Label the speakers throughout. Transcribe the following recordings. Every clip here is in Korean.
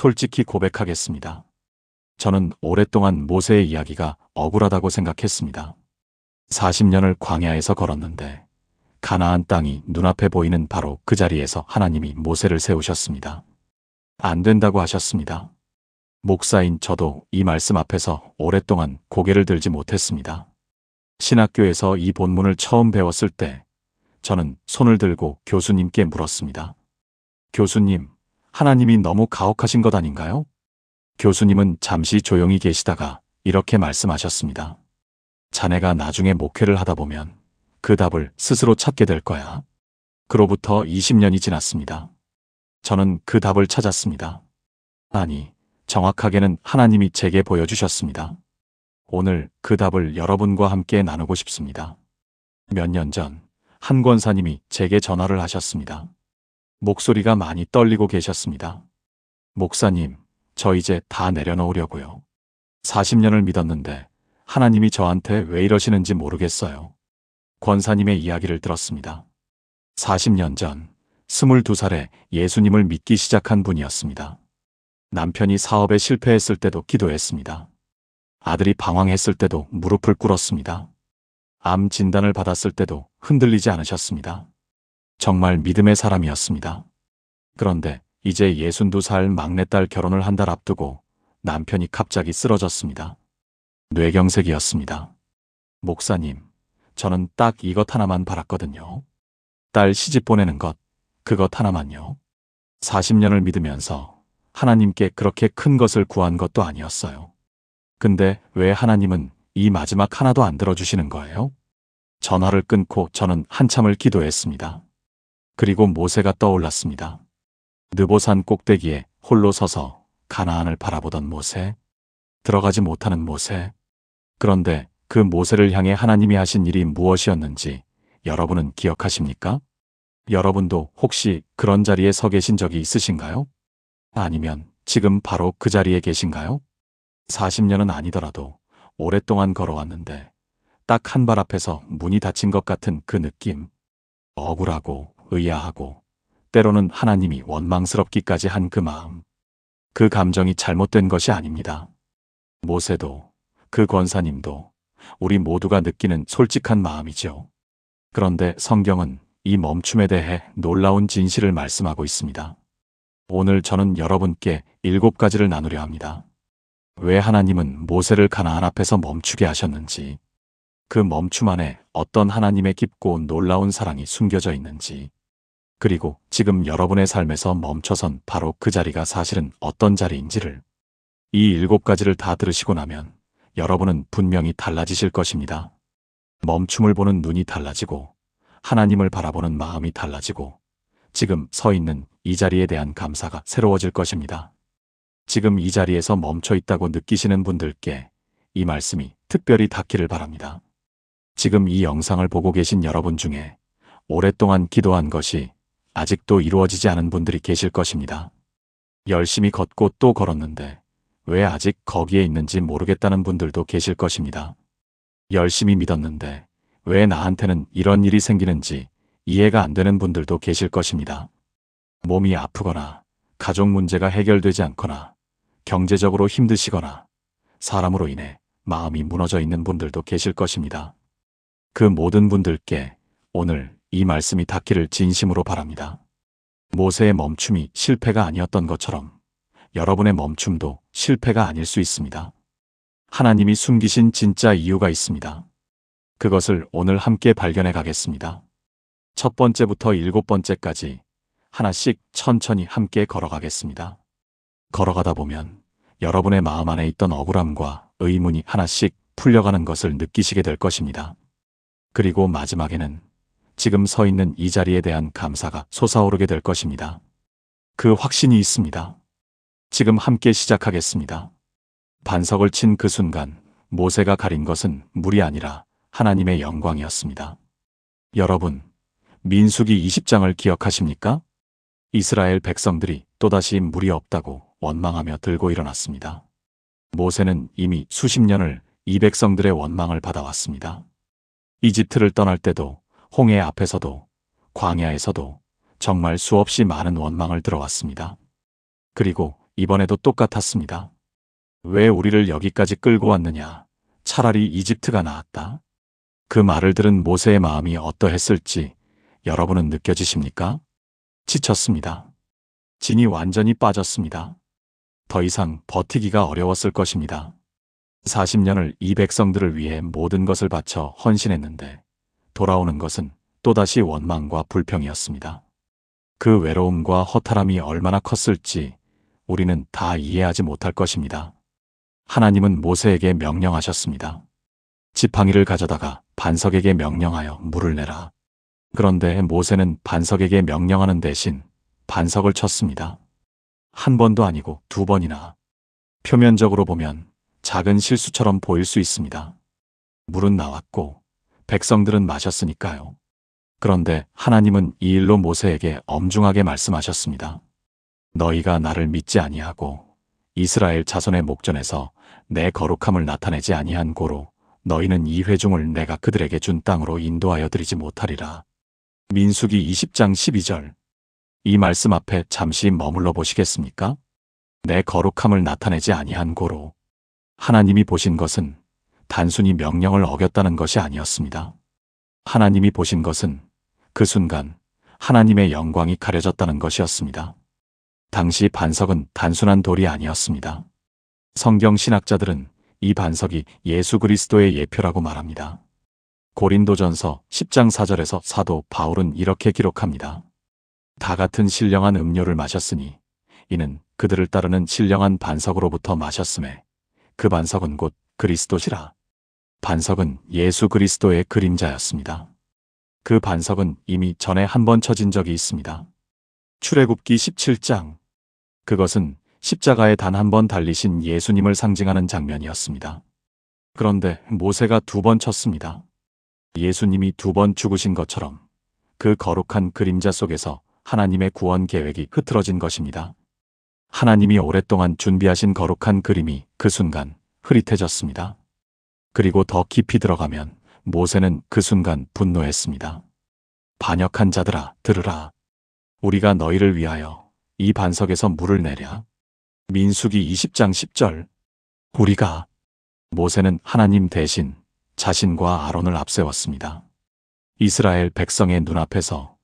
Speaker 1: 솔직히 고백하겠습니다. 저는 오랫동안 모세의 이야기가 억울하다고 생각했습니다. 40년을 광야에서 걸었는데 가나안 땅이 눈앞에 보이는 바로 그 자리에서 하나님이 모세를 세우셨습니다. 안 된다고 하셨습니다. 목사인 저도 이 말씀 앞에서 오랫동안 고개를 들지 못했습니다. 신학교에서 이 본문을 처음 배웠을 때 저는 손을 들고 교수님께 물었습니다. 교수님, 하나님이 너무 가혹하신 것 아닌가요? 교수님은 잠시 조용히 계시다가 이렇게 말씀하셨습니다. 자네가 나중에 목회를 하다 보면 그 답을 스스로 찾게 될 거야. 그로부터 20년이 지났습니다. 저는 그 답을 찾았습니다. 아니, 정확하게는 하나님이 제게 보여주셨습니다. 오늘 그 답을 여러분과 함께 나누고 싶습니다. 몇 년 전 한 권사님이 제게 전화를 하셨습니다. 목소리가 많이 떨리고 계셨습니다. 목사님, 저 이제 다 내려놓으려고요. 40년을 믿었는데 하나님이 저한테 왜 이러시는지 모르겠어요. 권사님의 이야기를 들었습니다. 40년 전 22살에 예수님을 믿기 시작한 분이었습니다. 남편이 사업에 실패했을 때도 기도했습니다. 아들이 방황했을 때도 무릎을 꿇었습니다. 암 진단을 받았을 때도 흔들리지 않으셨습니다. 정말 믿음의 사람이었습니다. 그런데 이제 62살 막내딸 결혼을 한 달 앞두고 남편이 갑자기 쓰러졌습니다. 뇌경색이었습니다. 목사님, 저는 딱 이것 하나만 바랐거든요. 딸 시집 보내는 것, 그것 하나만요. 40년을 믿으면서 하나님께 그렇게 큰 것을 구한 것도 아니었어요. 근데 왜 하나님은 이 마지막 하나도 안 들어주시는 거예요? 전화를 끊고 저는 한참을 기도했습니다. 그리고 모세가 떠올랐습니다. 느보산 꼭대기에 홀로 서서 가나안을 바라보던 모세, 들어가지 못하는 모세. 그런데 그 모세를 향해 하나님이 하신 일이 무엇이었는지 여러분은 기억하십니까? 여러분도 혹시 그런 자리에 서 계신 적이 있으신가요? 아니면 지금 바로 그 자리에 계신가요? 40년은 아니더라도 오랫동안 걸어왔는데 딱 한 발 앞에서 문이 닫힌 것 같은 그 느낌. 억울하고 의아하고 때로는 하나님이 원망스럽기까지 한 그 마음. 그 감정이 잘못된 것이 아닙니다. 모세도 그 권사님도 우리 모두가 느끼는 솔직한 마음이죠. 그런데 성경은 이 멈춤에 대해 놀라운 진실을 말씀하고 있습니다. 오늘 저는 여러분께 7가지를 나누려 합니다. 왜 하나님은 모세를 가나안 앞에서 멈추게 하셨는지, 그 멈춤 안에 어떤 하나님의 깊고 놀라운 사랑이 숨겨져 있는지, 그리고 지금 여러분의 삶에서 멈춰선 바로 그 자리가 사실은 어떤 자리인지를, 이 7가지를 다 들으시고 나면 여러분은 분명히 달라지실 것입니다. 멈춤을 보는 눈이 달라지고 하나님을 바라보는 마음이 달라지고 지금 서 있는 이 자리에 대한 감사가 새로워질 것입니다. 지금 이 자리에서 멈춰 있다고 느끼시는 분들께 이 말씀이 특별히 닿기를 바랍니다. 지금 이 영상을 보고 계신 여러분 중에 오랫동안 기도한 것이 아직도 이루어지지 않은 분들이 계실 것입니다. 열심히 걷고 또 걸었는데 왜 아직 거기에 있는지 모르겠다는 분들도 계실 것입니다. 열심히 믿었는데 왜 나한테는 이런 일이 생기는지 이해가 안 되는 분들도 계실 것입니다. 몸이 아프거나 가족 문제가 해결되지 않거나 경제적으로 힘드시거나 사람으로 인해 마음이 무너져 있는 분들도 계실 것입니다. 그 모든 분들께 오늘 이 말씀이 닿기를 진심으로 바랍니다. 모세의 멈춤이 실패가 아니었던 것처럼 여러분의 멈춤도 실패가 아닐 수 있습니다. 하나님이 숨기신 진짜 이유가 있습니다. 그것을 오늘 함께 발견해 가겠습니다. 첫 번째부터 7번째까지 하나씩 천천히 함께 걸어가겠습니다. 걸어가다 보면 여러분의 마음 안에 있던 억울함과 의문이 하나씩 풀려가는 것을 느끼시게 될 것입니다. 그리고 마지막에는 지금 서 있는 이 자리에 대한 감사가 솟아오르게 될 것입니다. 그 확신이 있습니다. 지금 함께 시작하겠습니다. 반석을 친 그 순간 모세가 가린 것은 물이 아니라 하나님의 영광이었습니다. 여러분, 민수기 20장을 기억하십니까? 이스라엘 백성들이 또다시 물이 없다고 원망하며 들고 일어났습니다. 모세는 이미 수십 년을 이 백성들의 원망을 받아왔습니다. 이집트를 떠날 때도 홍해 앞에서도 광야에서도 정말 수없이 많은 원망을 들어왔습니다. 그리고 이번에도 똑같았습니다. 왜 우리를 여기까지 끌고 왔느냐? 차라리 이집트가 나았다. 그 말을 들은 모세의 마음이 어떠했을지 여러분은 느껴지십니까? 지쳤습니다. 진이 완전히 빠졌습니다. 더 이상 버티기가 어려웠을 것입니다. 40년을 이 백성들을 위해 모든 것을 바쳐 헌신했는데 돌아오는 것은 또다시 원망과 불평이었습니다. 그 외로움과 허탈함이 얼마나 컸을지 우리는 다 이해하지 못할 것입니다. 하나님은 모세에게 명령하셨습니다. 지팡이를 가져다가 반석에게 명령하여 물을 내라. 그런데 모세는 반석에게 명령하는 대신 반석을 쳤습니다. 한 번도 아니고 두 번이나. 표면적으로 보면 작은 실수처럼 보일 수 있습니다. 물은 나왔고 백성들은 마셨으니까요. 그런데 하나님은 이 일로 모세에게 엄중하게 말씀하셨습니다. 너희가 나를 믿지 아니하고 이스라엘 자손의 목전에서 내 거룩함을 나타내지 아니한 고로 너희는 이 회중을 내가 그들에게 준 땅으로 인도하여 드리지 못하리라. 민수기 20장 12절. 이 말씀 앞에 잠시 머물러 보시겠습니까? 내 거룩함을 나타내지 아니한 고로. 하나님이 보신 것은 단순히 명령을 어겼다는 것이 아니었습니다. 하나님이 보신 것은 그 순간 하나님의 영광이 가려졌다는 것이었습니다. 당시 반석은 단순한 돌이 아니었습니다. 성경 신학자들은 이 반석이 예수 그리스도의 예표라고 말합니다. 고린도전서 10장 4절에서 사도 바울은 이렇게 기록합니다. 다 같은 신령한 음료를 마셨으니 이는 그들을 따르는 신령한 반석으로부터 마셨음에 그 반석은 곧 그리스도시라. 반석은 예수 그리스도의 그림자였습니다. 그 반석은 이미 전에 한 번 쳐진 적이 있습니다. 출애굽기 17장. 그것은 십자가에 단 한 번 달리신 예수님을 상징하는 장면이었습니다. 그런데 모세가 두 번 쳤습니다. 예수님이 두 번 죽으신 것처럼 그 거룩한 그림자 속에서 하나님의 구원 계획이 흐트러진 것입니다. 하나님이 오랫동안 준비하신 거룩한 그림이 그 순간 흐릿해졌습니다. 그리고 더 깊이 들어가면 모세는 그 순간 분노했습니다. 반역한 자들아, 들으라. 우리가 너희를 위하여 이 반석에서 물을 내랴. 민수기 20장 10절. 우리가. 모세는 하나님 대신 자신과 아론을 앞세웠습니다. 이스라엘 백성의 눈앞에서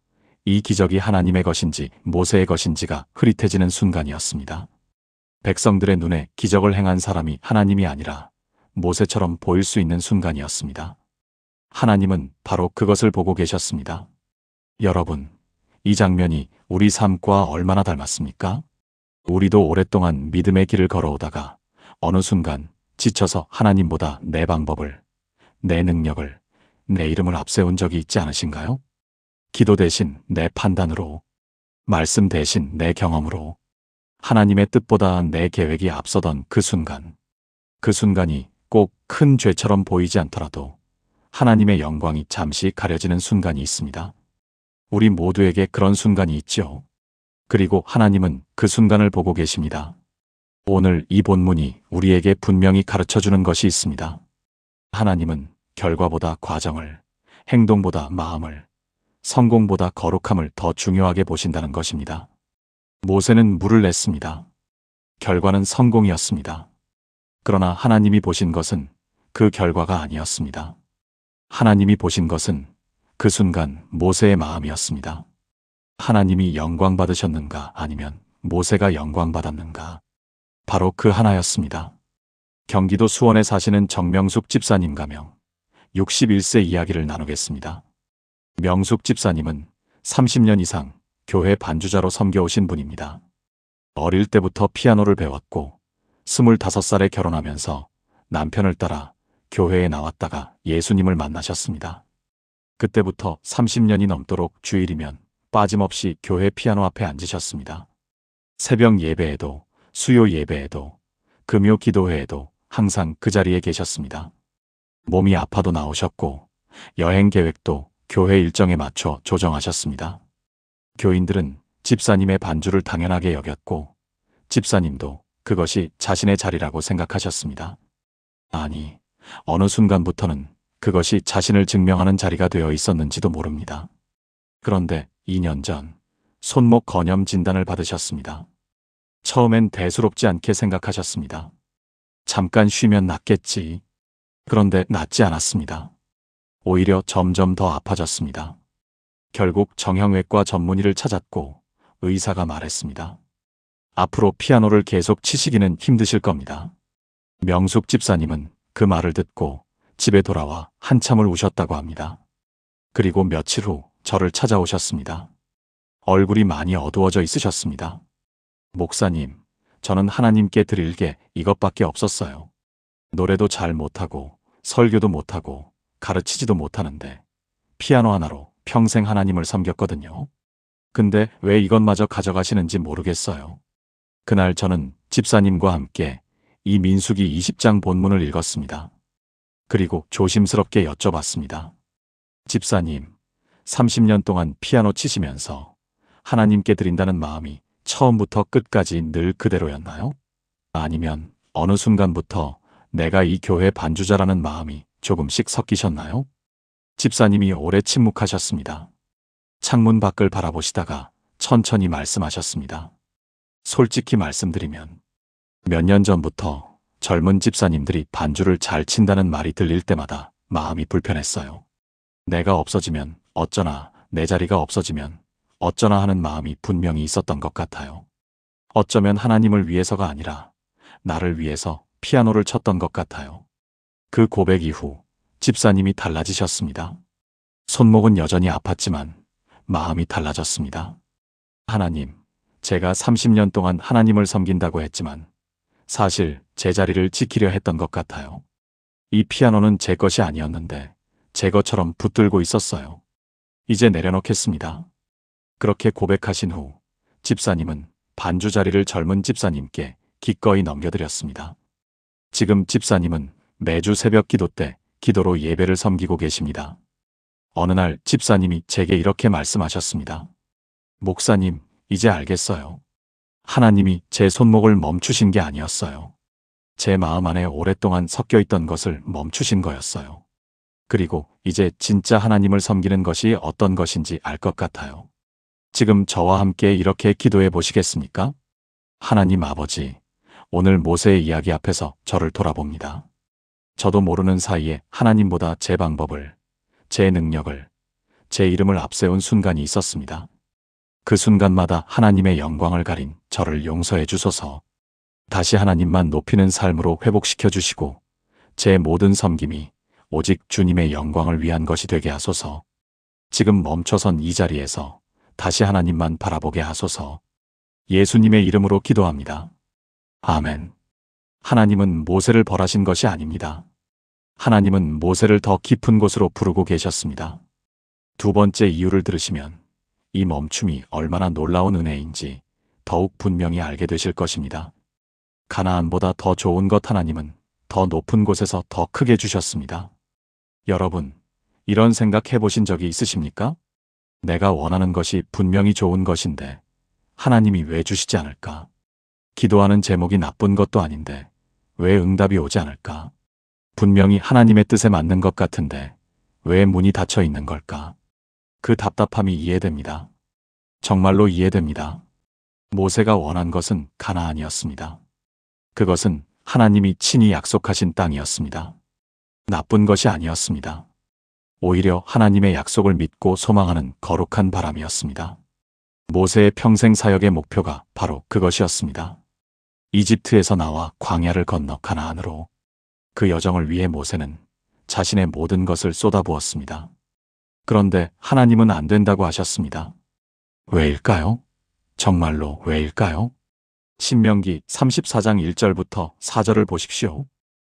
Speaker 1: 이 기적이 하나님의 것인지 모세의 것인지가 흐릿해지는 순간이었습니다. 백성들의 눈에 기적을 행한 사람이 하나님이 아니라 모세처럼 보일 수 있는 순간이었습니다. 하나님은 바로 그것을 보고 계셨습니다. 여러분, 이 장면이 우리 삶과 얼마나 닮았습니까? 우리도 오랫동안 믿음의 길을 걸어오다가 어느 순간 지쳐서 하나님보다 내 방법을, 내 능력을, 내 이름을 앞세운 적이 있지 않으신가요? 기도 대신 내 판단으로, 말씀 대신 내 경험으로, 하나님의 뜻보다 내 계획이 앞서던 그 순간, 그 순간이 꼭 큰 죄처럼 보이지 않더라도 하나님의 영광이 잠시 가려지는 순간이 있습니다. 우리 모두에게 그런 순간이 있죠. 그리고 하나님은 그 순간을 보고 계십니다. 오늘 이 본문이 우리에게 분명히 가르쳐주는 것이 있습니다. 하나님은 결과보다 과정을, 행동보다 마음을, 성공보다 거룩함을 더 중요하게 보신다는 것입니다. 모세는 물을 냈습니다. 결과는 성공이었습니다. 그러나 하나님이 보신 것은 그 결과가 아니었습니다. 하나님이 보신 것은 그 순간 모세의 마음이었습니다. 하나님이 영광 받으셨는가 아니면 모세가 영광 받았는가? 바로 그 하나였습니다. 경기도 수원에 사시는 정명숙 집사님 가명 61세 이야기를 나누겠습니다. 명숙 집사님은 30년 이상 교회 반주자로 섬겨오신 분입니다. 어릴 때부터 피아노를 배웠고 25살에 결혼하면서 남편을 따라 교회에 나왔다가 예수님을 만나셨습니다. 그때부터 30년이 넘도록 주일이면 빠짐없이 교회 피아노 앞에 앉으셨습니다. 새벽 예배에도 수요 예배에도 금요 기도회에도 항상 그 자리에 계셨습니다. 몸이 아파도 나오셨고 여행 계획도 교회 일정에 맞춰 조정하셨습니다. 교인들은 집사님의 반주를 당연하게 여겼고 집사님도 그것이 자신의 자리라고 생각하셨습니다. 아니, 어느 순간부터는 그것이 자신을 증명하는 자리가 되어 있었는지도 모릅니다. 그런데 2년 전 손목 건염 진단을 받으셨습니다. 처음엔 대수롭지 않게 생각하셨습니다. 잠깐 쉬면 낫겠지. 그런데 낫지 않았습니다. 오히려 점점 더 아파졌습니다. 결국 정형외과 전문의를 찾았고 의사가 말했습니다. 앞으로 피아노를 계속 치시기는 힘드실 겁니다. 명숙 집사님은 그 말을 듣고 집에 돌아와 한참을 우셨다고 합니다. 그리고 며칠 후 저를 찾아오셨습니다. 얼굴이 많이 어두워져 있으셨습니다. 목사님, 저는 하나님께 드릴 게 이것밖에 없었어요. 노래도 잘 못하고 설교도 못하고 가르치지도 못하는데 피아노 하나로 평생 하나님을 섬겼거든요. 근데 왜 이것마저 가져가시는지 모르겠어요. 그날 저는 집사님과 함께 이 민수기 20장 본문을 읽었습니다. 그리고 조심스럽게 여쭤봤습니다. 집사님, 30년 동안 피아노 치시면서 하나님께 드린다는 마음이 처음부터 끝까지 늘 그대로였나요? 아니면 어느 순간부터 내가 이 교회 반주자라는 마음이 조금씩 섞이셨나요? 집사님이 오래 침묵하셨습니다. 창문 밖을 바라보시다가 천천히 말씀하셨습니다. 솔직히 말씀드리면 몇 년 전부터 젊은 집사님들이 반주를 잘 친다는 말이 들릴 때마다 마음이 불편했어요. 내가 없어지면 어쩌나, 내 자리가 없어지면 어쩌나 하는 마음이 분명히 있었던 것 같아요. 어쩌면 하나님을 위해서가 아니라 나를 위해서 피아노를 쳤던 것 같아요. 그 고백 이후 집사님이 달라지셨습니다. 손목은 여전히 아팠지만 마음이 달라졌습니다. 하나님, 제가 30년 동안 하나님을 섬긴다고 했지만 사실 제 자리를 지키려 했던 것 같아요. 이 피아노는 제 것이 아니었는데 제 것처럼 붙들고 있었어요. 이제 내려놓겠습니다. 그렇게 고백하신 후 집사님은 반주 자리를 젊은 집사님께 기꺼이 넘겨드렸습니다. 지금 집사님은 매주 새벽 기도 때 기도로 예배를 섬기고 계십니다. 어느 날 집사님이 제게 이렇게 말씀하셨습니다. 목사님, 이제 알겠어요. 하나님이 제 손목을 멈추신 게 아니었어요. 제 마음 안에 오랫동안 섞여 있던 것을 멈추신 거였어요. 그리고 이제 진짜 하나님을 섬기는 것이 어떤 것인지 알 것 같아요. 지금 저와 함께 이렇게 기도해 보시겠습니까? 하나님 아버지, 오늘 모세의 이야기 앞에서 저를 돌아봅니다. 저도 모르는 사이에 하나님보다 제 방법을, 제 능력을, 제 이름을 앞세운 순간이 있었습니다. 그 순간마다 하나님의 영광을 가린 저를 용서해 주소서. 다시 하나님만 높이는 삶으로 회복시켜 주시고 제 모든 섬김이 오직 주님의 영광을 위한 것이 되게 하소서. 지금 멈춰선 이 자리에서 다시 하나님만 바라보게 하소서. 예수님의 이름으로 기도합니다. 아멘. 하나님은 모세를 벌하신 것이 아닙니다. 하나님은 모세를 더 깊은 곳으로 부르고 계셨습니다. 두 번째 이유를 들으시면 이 멈춤이 얼마나 놀라운 은혜인지 더욱 분명히 알게 되실 것입니다. 가나안보다 더 좋은 것 하나님은 더 높은 곳에서 더 크게 주셨습니다. 여러분, 이런 생각 해보신 적이 있으십니까? 내가 원하는 것이 분명히 좋은 것인데 하나님이 왜 주시지 않을까? 기도하는 제목이 나쁜 것도 아닌데 왜 응답이 오지 않을까? 분명히 하나님의 뜻에 맞는 것 같은데 왜 문이 닫혀 있는 걸까? 그 답답함이 이해됩니다. 정말로 이해됩니다. 모세가 원한 것은 가나안이었습니다. 그것은 하나님이 친히 약속하신 땅이었습니다. 나쁜 것이 아니었습니다. 오히려 하나님의 약속을 믿고 소망하는 거룩한 바람이었습니다. 모세의 평생 사역의 목표가 바로 그것이었습니다. 이집트에서 나와 광야를 건너 가나안으로. 그 여정을 위해 모세는 자신의 모든 것을 쏟아부었습니다. 그런데 하나님은 안 된다고 하셨습니다. 왜일까요? 정말로 왜일까요? 신명기 34장 1절부터 4절을 보십시오.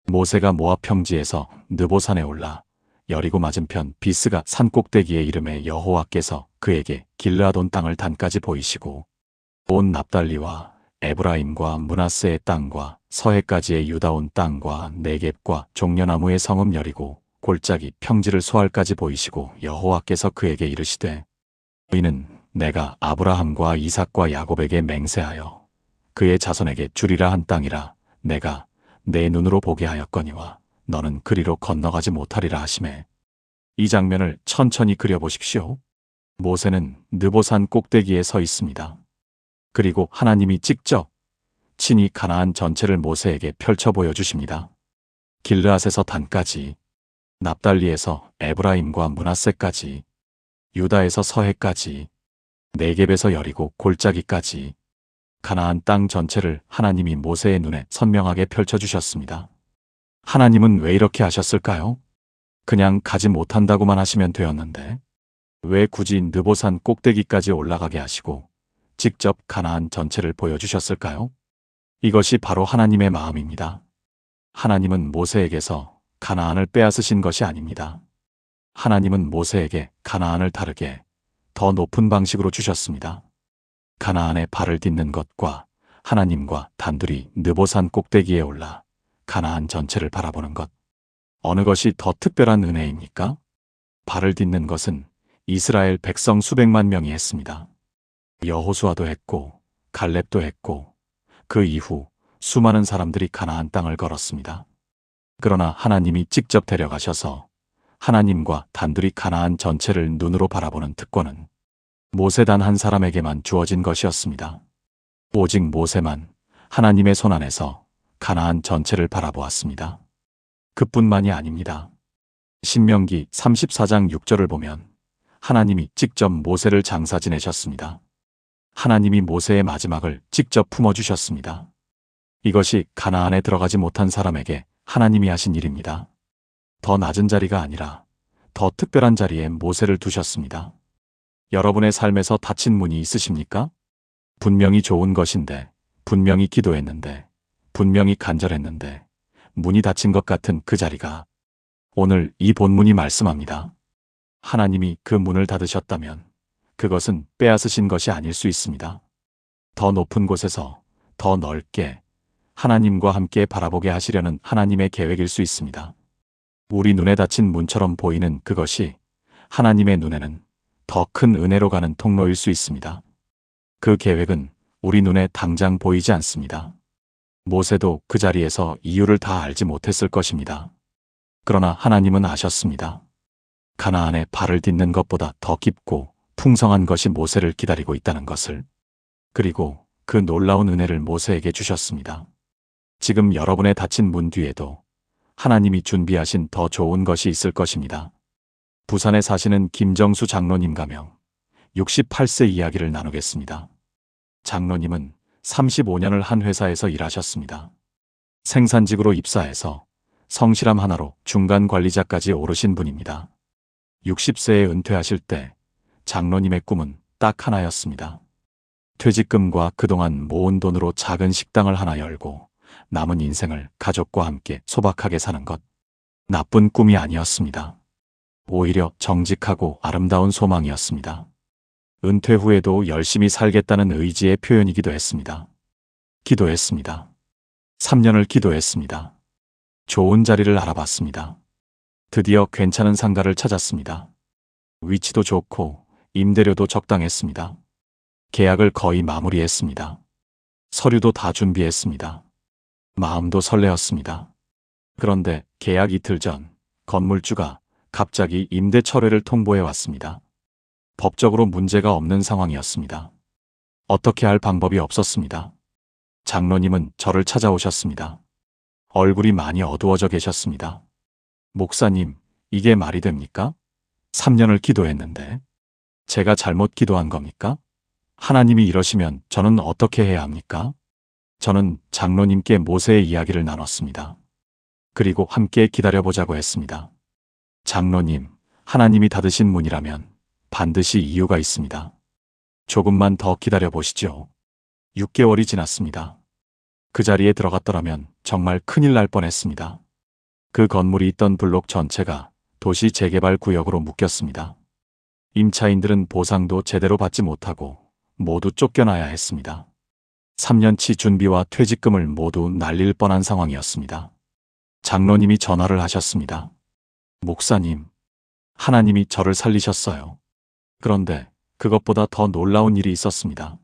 Speaker 1: 모세가 모압 평지에서 느보산에 올라 여리고 맞은편 비스가 산 꼭대기에 이름에 여호와께서 그에게 길르앗 온 땅을 단까지 보이시고 온 납달리와 에브라임과 므낫세의 땅과 서해까지의 유다 온 땅과 네겝과 종려나무의 성읍 여리고 골짜기 평지를 소알까지 보이시고 여호와께서 그에게 이르시되 너희는 내가 아브라함과 이삭과 야곱에게 맹세하여 그의 자손에게 주리라 한 땅이라 내가 내 눈으로 보게 하였거니와 너는 그리로 건너가지 못하리라 하시매. 이 장면을 천천히 그려보십시오. 모세는 느보산 꼭대기에 서 있습니다. 그리고 하나님이 직접 친히 가나안 전체를 모세에게 펼쳐 보여주십니다. 길르앗에서 단까지, 납달리에서 에브라임과 므낫세까지, 유다에서 서해까지, 네겝에서 여리고 골짜기까지 가나안 땅 전체를 하나님이 모세의 눈에 선명하게 펼쳐주셨습니다. 하나님은 왜 이렇게 하셨을까요? 그냥 가지 못한다고만 하시면 되었는데 왜 굳이 느보산 꼭대기까지 올라가게 하시고 직접 가나안 전체를 보여주셨을까요? 이것이 바로 하나님의 마음입니다. 하나님은 모세에게서 가나안을 빼앗으신 것이 아닙니다. 하나님은 모세에게 가나안을 다르게 더 높은 방식으로 주셨습니다. 가나안에 발을 딛는 것과 하나님과 단둘이 느보산 꼭대기에 올라 가나안 전체를 바라보는 것. 어느 것이 더 특별한 은혜입니까? 발을 딛는 것은 이스라엘 백성 수백만 명이 했습니다. 여호수아도 했고 갈렙도 했고 그 이후 수많은 사람들이 가나안 땅을 걸었습니다. 그러나 하나님이 직접 데려가셔서 하나님과 단둘이 가나안 전체를 눈으로 바라보는 특권은 모세 단 한 사람에게만 주어진 것이었습니다. 오직 모세만 하나님의 손 안에서 가나안 전체를 바라보았습니다. 그뿐만이 아닙니다. 신명기 34장 6절을 보면 하나님이 직접 모세를 장사 지내셨습니다. 하나님이 모세의 마지막을 직접 품어주셨습니다. 이것이 가나안에 들어가지 못한 사람에게 하나님이 하신 일입니다. 더 낮은 자리가 아니라 더 특별한 자리에 모세를 두셨습니다. 여러분의 삶에서 닫힌 문이 있으십니까? 분명히 좋은 것인데, 분명히 기도했는데, 분명히 간절했는데 문이 닫힌 것 같은 그 자리가 오늘 이 본문이 말씀합니다. 하나님이 그 문을 닫으셨다면 그것은 빼앗으신 것이 아닐 수 있습니다. 더 높은 곳에서 더 넓게 하나님과 함께 바라보게 하시려는 하나님의 계획일 수 있습니다. 우리 눈에 닫힌 문처럼 보이는 그것이 하나님의 눈에는 더 큰 은혜로 가는 통로일 수 있습니다. 그 계획은 우리 눈에 당장 보이지 않습니다. 모세도 그 자리에서 이유를 다 알지 못했을 것입니다. 그러나 하나님은 아셨습니다. 가나안에 발을 딛는 것보다 더 깊고 풍성한 것이 모세를 기다리고 있다는 것을. 그리고 그 놀라운 은혜를 모세에게 주셨습니다. 지금 여러분의 닫힌 문 뒤에도 하나님이 준비하신 더 좋은 것이 있을 것입니다. 부산에 사시는 김정수 장로님 가명 68세 이야기를 나누겠습니다. 장로님은 35년을 한 회사에서 일하셨습니다. 생산직으로 입사해서 성실함 하나로 중간 관리자까지 오르신 분입니다. 60세에 은퇴하실 때 장로님의 꿈은 딱 하나였습니다. 퇴직금과 그동안 모은 돈으로 작은 식당을 하나 열고 남은 인생을 가족과 함께 소박하게 사는 것. 나쁜 꿈이 아니었습니다. 오히려 정직하고 아름다운 소망이었습니다. 은퇴 후에도 열심히 살겠다는 의지의 표현이기도 했습니다. 기도했습니다. 3년을 기도했습니다. 좋은 자리를 알아봤습니다. 드디어 괜찮은 상가를 찾았습니다. 위치도 좋고 임대료도 적당했습니다. 계약을 거의 마무리했습니다. 서류도 다 준비했습니다. 마음도 설레었습니다. 그런데 계약 이틀 전 건물주가 갑자기 임대 철회를 통보해 왔습니다. 법적으로 문제가 없는 상황이었습니다. 어떻게 할 방법이 없었습니다. 장로님은 저를 찾아오셨습니다. 얼굴이 많이 어두워져 계셨습니다. 목사님, 이게 말이 됩니까? 3년을 기도했는데 제가 잘못 기도한 겁니까? 하나님이 이러시면 저는 어떻게 해야 합니까? 저는 장로님께 모세의 이야기를 나눴습니다. 그리고 함께 기다려보자고 했습니다. 장로님, 하나님이 닫으신 문이라면 반드시 이유가 있습니다. 조금만 더 기다려보시죠. 6개월이 지났습니다. 그 자리에 들어갔더라면 정말 큰일 날 뻔했습니다. 그 건물이 있던 블록 전체가 도시 재개발 구역으로 묶였습니다. 임차인들은 보상도 제대로 받지 못하고 모두 쫓겨나야 했습니다. 3년치 준비와 퇴직금을 모두 날릴 뻔한 상황이었습니다. 장로님이 전화를 하셨습니다. 목사님, 하나님이 저를 살리셨어요. 그런데 그것보다 더 놀라운 일이 있었습니다.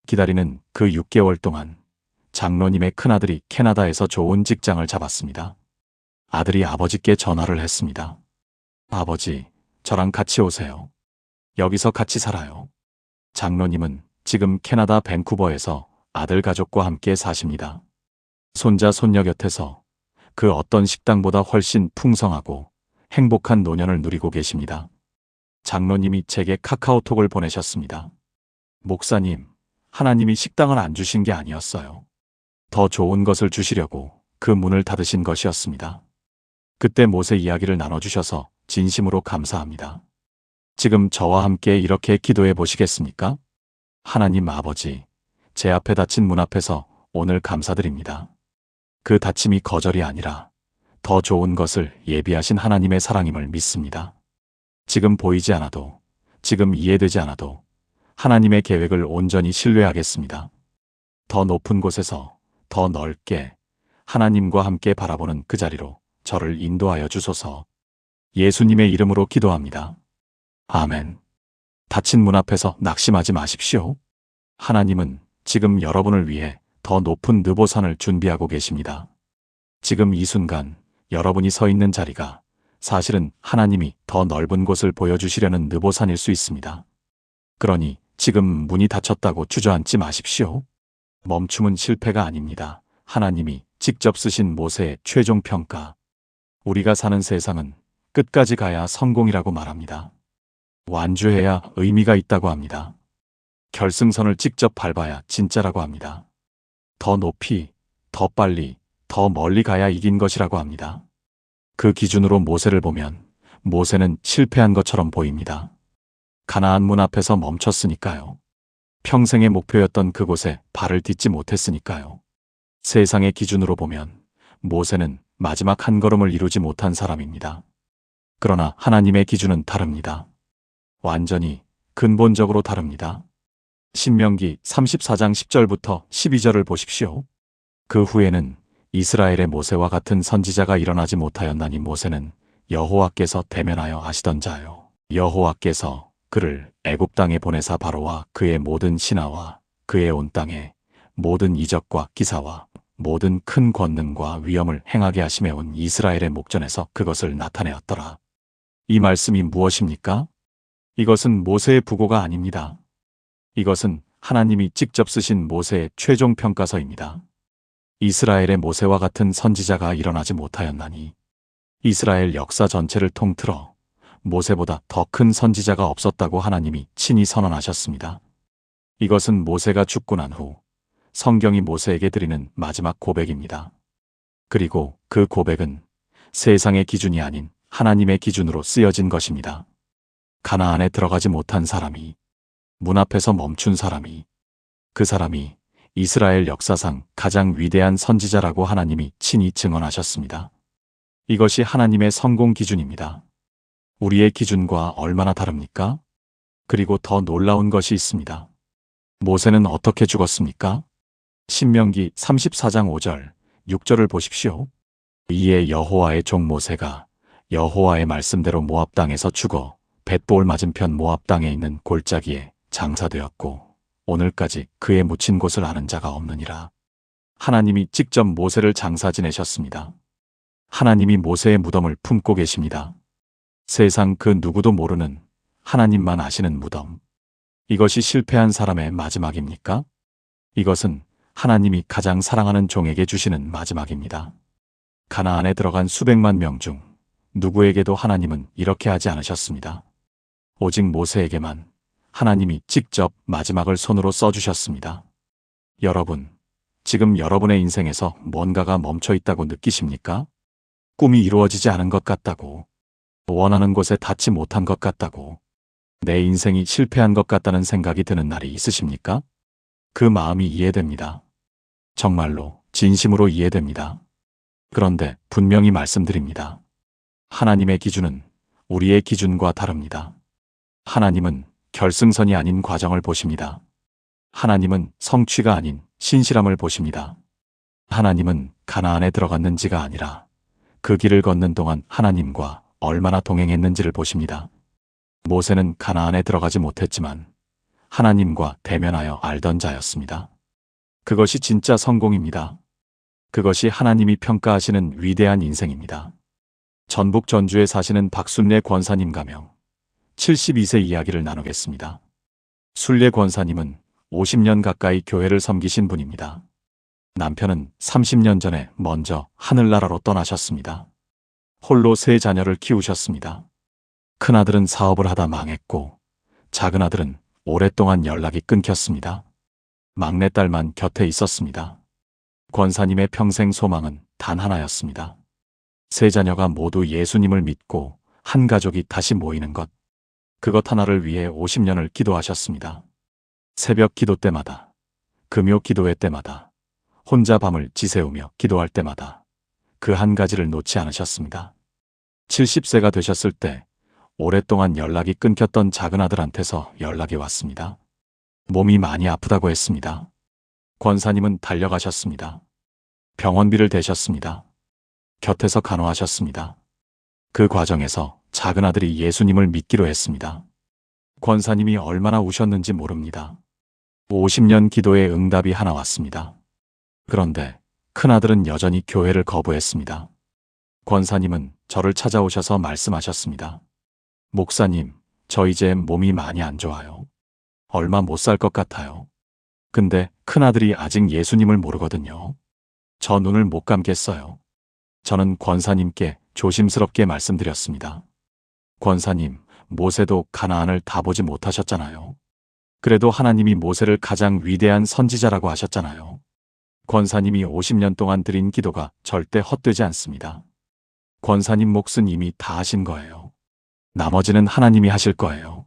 Speaker 1: 기다리는 그 6개월 동안 장로님의 큰아들이 캐나다에서 좋은 직장을 잡았습니다. 아들이 아버지께 전화를 했습니다. 아버지, 저랑 같이 오세요. 여기서 같이 살아요. 장로님은 지금 캐나다 밴쿠버에서 아들 가족과 함께 사십니다. 손자 손녀 곁에서 그 어떤 식당보다 훨씬 풍성하고 행복한 노년을 누리고 계십니다. 장로님이 제게 카카오톡을 보내셨습니다. 목사님, 하나님이 식당을 안 주신 게 아니었어요. 더 좋은 것을 주시려고 그 문을 닫으신 것이었습니다. 그때 모세 이야기를 나눠주셔서 진심으로 감사합니다. 지금 저와 함께 이렇게 기도해 보시겠습니까? 하나님 아버지, 제 앞에 닫힌 문 앞에서 오늘 감사드립니다. 그 닫힘이 거절이 아니라 더 좋은 것을 예비하신 하나님의 사랑임을 믿습니다. 지금 보이지 않아도, 지금 이해되지 않아도 하나님의 계획을 온전히 신뢰하겠습니다. 더 높은 곳에서 더 넓게 하나님과 함께 바라보는 그 자리로 저를 인도하여 주소서. 예수님의 이름으로 기도합니다. 아멘. 닫힌 문 앞에서 낙심하지 마십시오. 하나님은 지금 여러분을 위해 더 높은 느보산을 준비하고 계십니다. 지금 이 순간 여러분이 서 있는 자리가 사실은 하나님이 더 넓은 곳을 보여주시려는 느보산일 수 있습니다. 그러니 지금 문이 닫혔다고 주저앉지 마십시오. 멈춤은 실패가 아닙니다. 하나님이 직접 쓰신 모세의 최종 평가. 우리가 사는 세상은 끝까지 가야 성공이라고 말합니다. 완주해야 의미가 있다고 합니다. 결승선을 직접 밟아야 진짜라고 합니다. 더 높이, 더 빨리, 더 멀리 가야 이긴 것이라고 합니다. 그 기준으로 모세를 보면 모세는 실패한 것처럼 보입니다. 가나안 문 앞에서 멈췄으니까요. 평생의 목표였던 그곳에 발을 딛지 못했으니까요. 세상의 기준으로 보면 모세는 마지막 한 걸음을 이루지 못한 사람입니다. 그러나 하나님의 기준은 다릅니다. 완전히 근본적으로 다릅니다. 신명기 34장 10절부터 12절을 보십시오. 그 후에는 이스라엘의 모세와 같은 선지자가 일어나지 못하였나니 모세는 여호와께서 대면하여 아시던 자요. 여호와께서 그를 애굽 땅에 보내사 바로와 그의 모든 신하와 그의 온 땅에 모든 이적과 기사와 모든 큰 권능과 위엄을 행하게 하심에 온 이스라엘의 목전에서 그것을 나타내었더라. 이 말씀이 무엇입니까? 이것은 모세의 부고가 아닙니다. 이것은 하나님이 직접 쓰신 모세의 최종 평가서입니다. 이스라엘의 모세와 같은 선지자가 일어나지 못하였나니 이스라엘 역사 전체를 통틀어 모세보다 더 큰 선지자가 없었다고 하나님이 친히 선언하셨습니다. 이것은 모세가 죽고 난 후 성경이 모세에게 드리는 마지막 고백입니다. 그리고 그 고백은 세상의 기준이 아닌 하나님의 기준으로 쓰여진 것입니다. 가나안에 들어가지 못한 사람이, 문 앞에서 멈춘 사람이, 그 사람이 이스라엘 역사상 가장 위대한 선지자라고 하나님이 친히 증언하셨습니다. 이것이 하나님의 성공 기준입니다. 우리의 기준과 얼마나 다릅니까? 그리고 더 놀라운 것이 있습니다. 모세는 어떻게 죽었습니까? 신명기 34장 5절, 6절을 보십시오. 이에 여호와의 종 모세가 여호와의 말씀대로 모압 땅에서 죽어 벳보을 맞은편 모압 땅에 있는 골짜기에 장사되었고 오늘까지 그의 묻힌 곳을 아는 자가 없느니라. 하나님이 직접 모세를 장사 지내셨습니다. 하나님이 모세의 무덤을 품고 계십니다. 세상 그 누구도 모르는 하나님만 아시는 무덤. 이것이 실패한 사람의 마지막입니까? 이것은 하나님이 가장 사랑하는 종에게 주시는 마지막입니다. 가나안에 들어간 수백만 명 중 누구에게도 하나님은 이렇게 하지 않으셨습니다. 오직 모세에게만 하나님이 직접 마지막을 손으로 써주셨습니다. 여러분, 지금 여러분의 인생에서 뭔가가 멈춰 있다고 느끼십니까? 꿈이 이루어지지 않은 것 같다고, 원하는 곳에 닿지 못한 것 같다고, 내 인생이 실패한 것 같다는 생각이 드는 날이 있으십니까? 그 마음이 이해됩니다. 정말로 진심으로 이해됩니다. 그런데 분명히 말씀드립니다. 하나님의 기준은 우리의 기준과 다릅니다. 하나님은 결승선이 아닌 과정을 보십니다. 하나님은 성취가 아닌 신실함을 보십니다. 하나님은 가나안에 들어갔는지가 아니라 그 길을 걷는 동안 하나님과 얼마나 동행했는지를 보십니다. 모세는 가나안에 들어가지 못했지만 하나님과 대면하여 알던 자였습니다. 그것이 진짜 성공입니다. 그것이 하나님이 평가하시는 위대한 인생입니다. 전북 전주에 사시는 박순례 권사님 가명 72세 이야기를 나누겠습니다. 순례 권사님은 50년 가까이 교회를 섬기신 분입니다. 남편은 30년 전에 먼저 하늘나라로 떠나셨습니다. 홀로 3자녀를 키우셨습니다. 큰아들은 사업을 하다 망했고 작은아들은 오랫동안 연락이 끊겼습니다. 막내딸만 곁에 있었습니다. 권사님의 평생 소망은 단 하나였습니다. 3자녀가 모두 예수님을 믿고 한 가족이 다시 모이는 것. 그것 하나를 위해 50년을 기도하셨습니다. 새벽 기도 때마다, 금요 기도회 때마다, 혼자 밤을 지새우며 기도할 때마다 그 한 가지를 놓지 않으셨습니다. 70세가 되셨을 때 오랫동안 연락이 끊겼던 작은아들한테서 연락이 왔습니다. 몸이 많이 아프다고 했습니다. 권사님은 달려가셨습니다. 병원비를 대셨습니다. 곁에서 간호하셨습니다. 그 과정에서 작은아들이 예수님을 믿기로 했습니다. 권사님이 얼마나 우셨는지 모릅니다. 50년 기도의 응답이 하나 왔습니다. 그런데 큰아들은 여전히 교회를 거부했습니다. 권사님은 저를 찾아오셔서 말씀하셨습니다. 목사님, 저 이제 몸이 많이 안 좋아요. 얼마 못 살 것 같아요. 근데 큰아들이 아직 예수님을 모르거든요. 저 눈을 못 감겠어요. 저는 권사님께 조심스럽게 말씀드렸습니다. 권사님, 모세도 가나안을 다 보지 못하셨잖아요. 그래도 하나님이 모세를 가장 위대한 선지자라고 하셨잖아요. 권사님이 50년 동안 드린 기도가 절대 헛되지 않습니다. 권사님 몫은 이미 다 하신 거예요. 나머지는 하나님이 하실 거예요.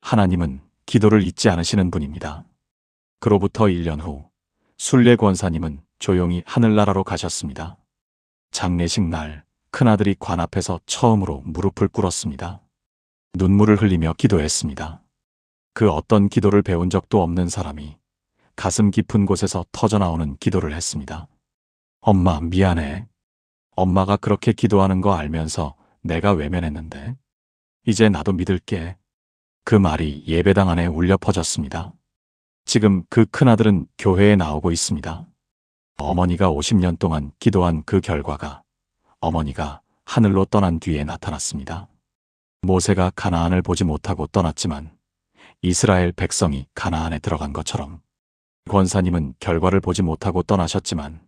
Speaker 1: 하나님은 기도를 잊지 않으시는 분입니다. 그로부터 1년 후 순례 권사님은 조용히 하늘나라로 가셨습니다. 장례식 날 큰아들이 관 앞에서 처음으로 무릎을 꿇었습니다. 눈물을 흘리며 기도했습니다. 그 어떤 기도를 배운 적도 없는 사람이 가슴 깊은 곳에서 터져나오는 기도를 했습니다. 엄마, 미안해. 엄마가 그렇게 기도하는 거 알면서 내가 외면했는데. 이제 나도 믿을게. 그 말이 예배당 안에 울려 퍼졌습니다. 지금 그 큰아들은 교회에 나오고 있습니다. 어머니가 50년 동안 기도한 그 결과가 어머니가 하늘로 떠난 뒤에 나타났습니다. 모세가 가나안을 보지 못하고 떠났지만 이스라엘 백성이 가나안에 들어간 것처럼 권사님은 결과를 보지 못하고 떠나셨지만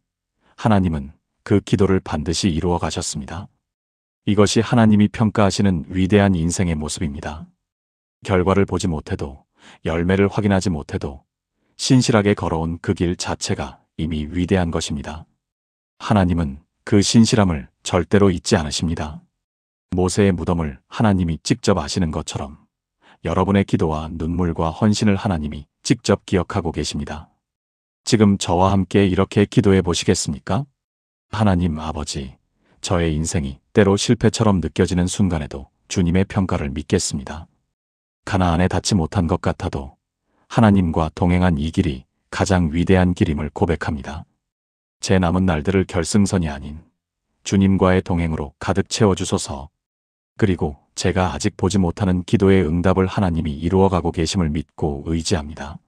Speaker 1: 하나님은 그 기도를 반드시 이루어 가셨습니다. 이것이 하나님이 평가하시는 위대한 인생의 모습입니다. 결과를 보지 못해도, 열매를 확인하지 못해도 신실하게 걸어온 그 길 자체가 이미 위대한 것입니다. 하나님은 그 신실함을 절대로 잊지 않으십니다. 모세의 무덤을 하나님이 직접 아시는 것처럼 여러분의 기도와 눈물과 헌신을 하나님이 직접 기억하고 계십니다. 지금 저와 함께 이렇게 기도해 보시겠습니까? 하나님 아버지, 저의 인생이 때로 실패처럼 느껴지는 순간에도 주님의 평가를 믿겠습니다. 가나안에 닿지 못한 것 같아도 하나님과 동행한 이 길이 가장 위대한 길임을 고백합니다. 제 남은 날들을 결승선이 아닌 주님과의 동행으로 가득 채워주소서. 그리고 제가 아직 보지 못하는 기도의 응답을 하나님이 이루어가고 계심을 믿고 의지합니다.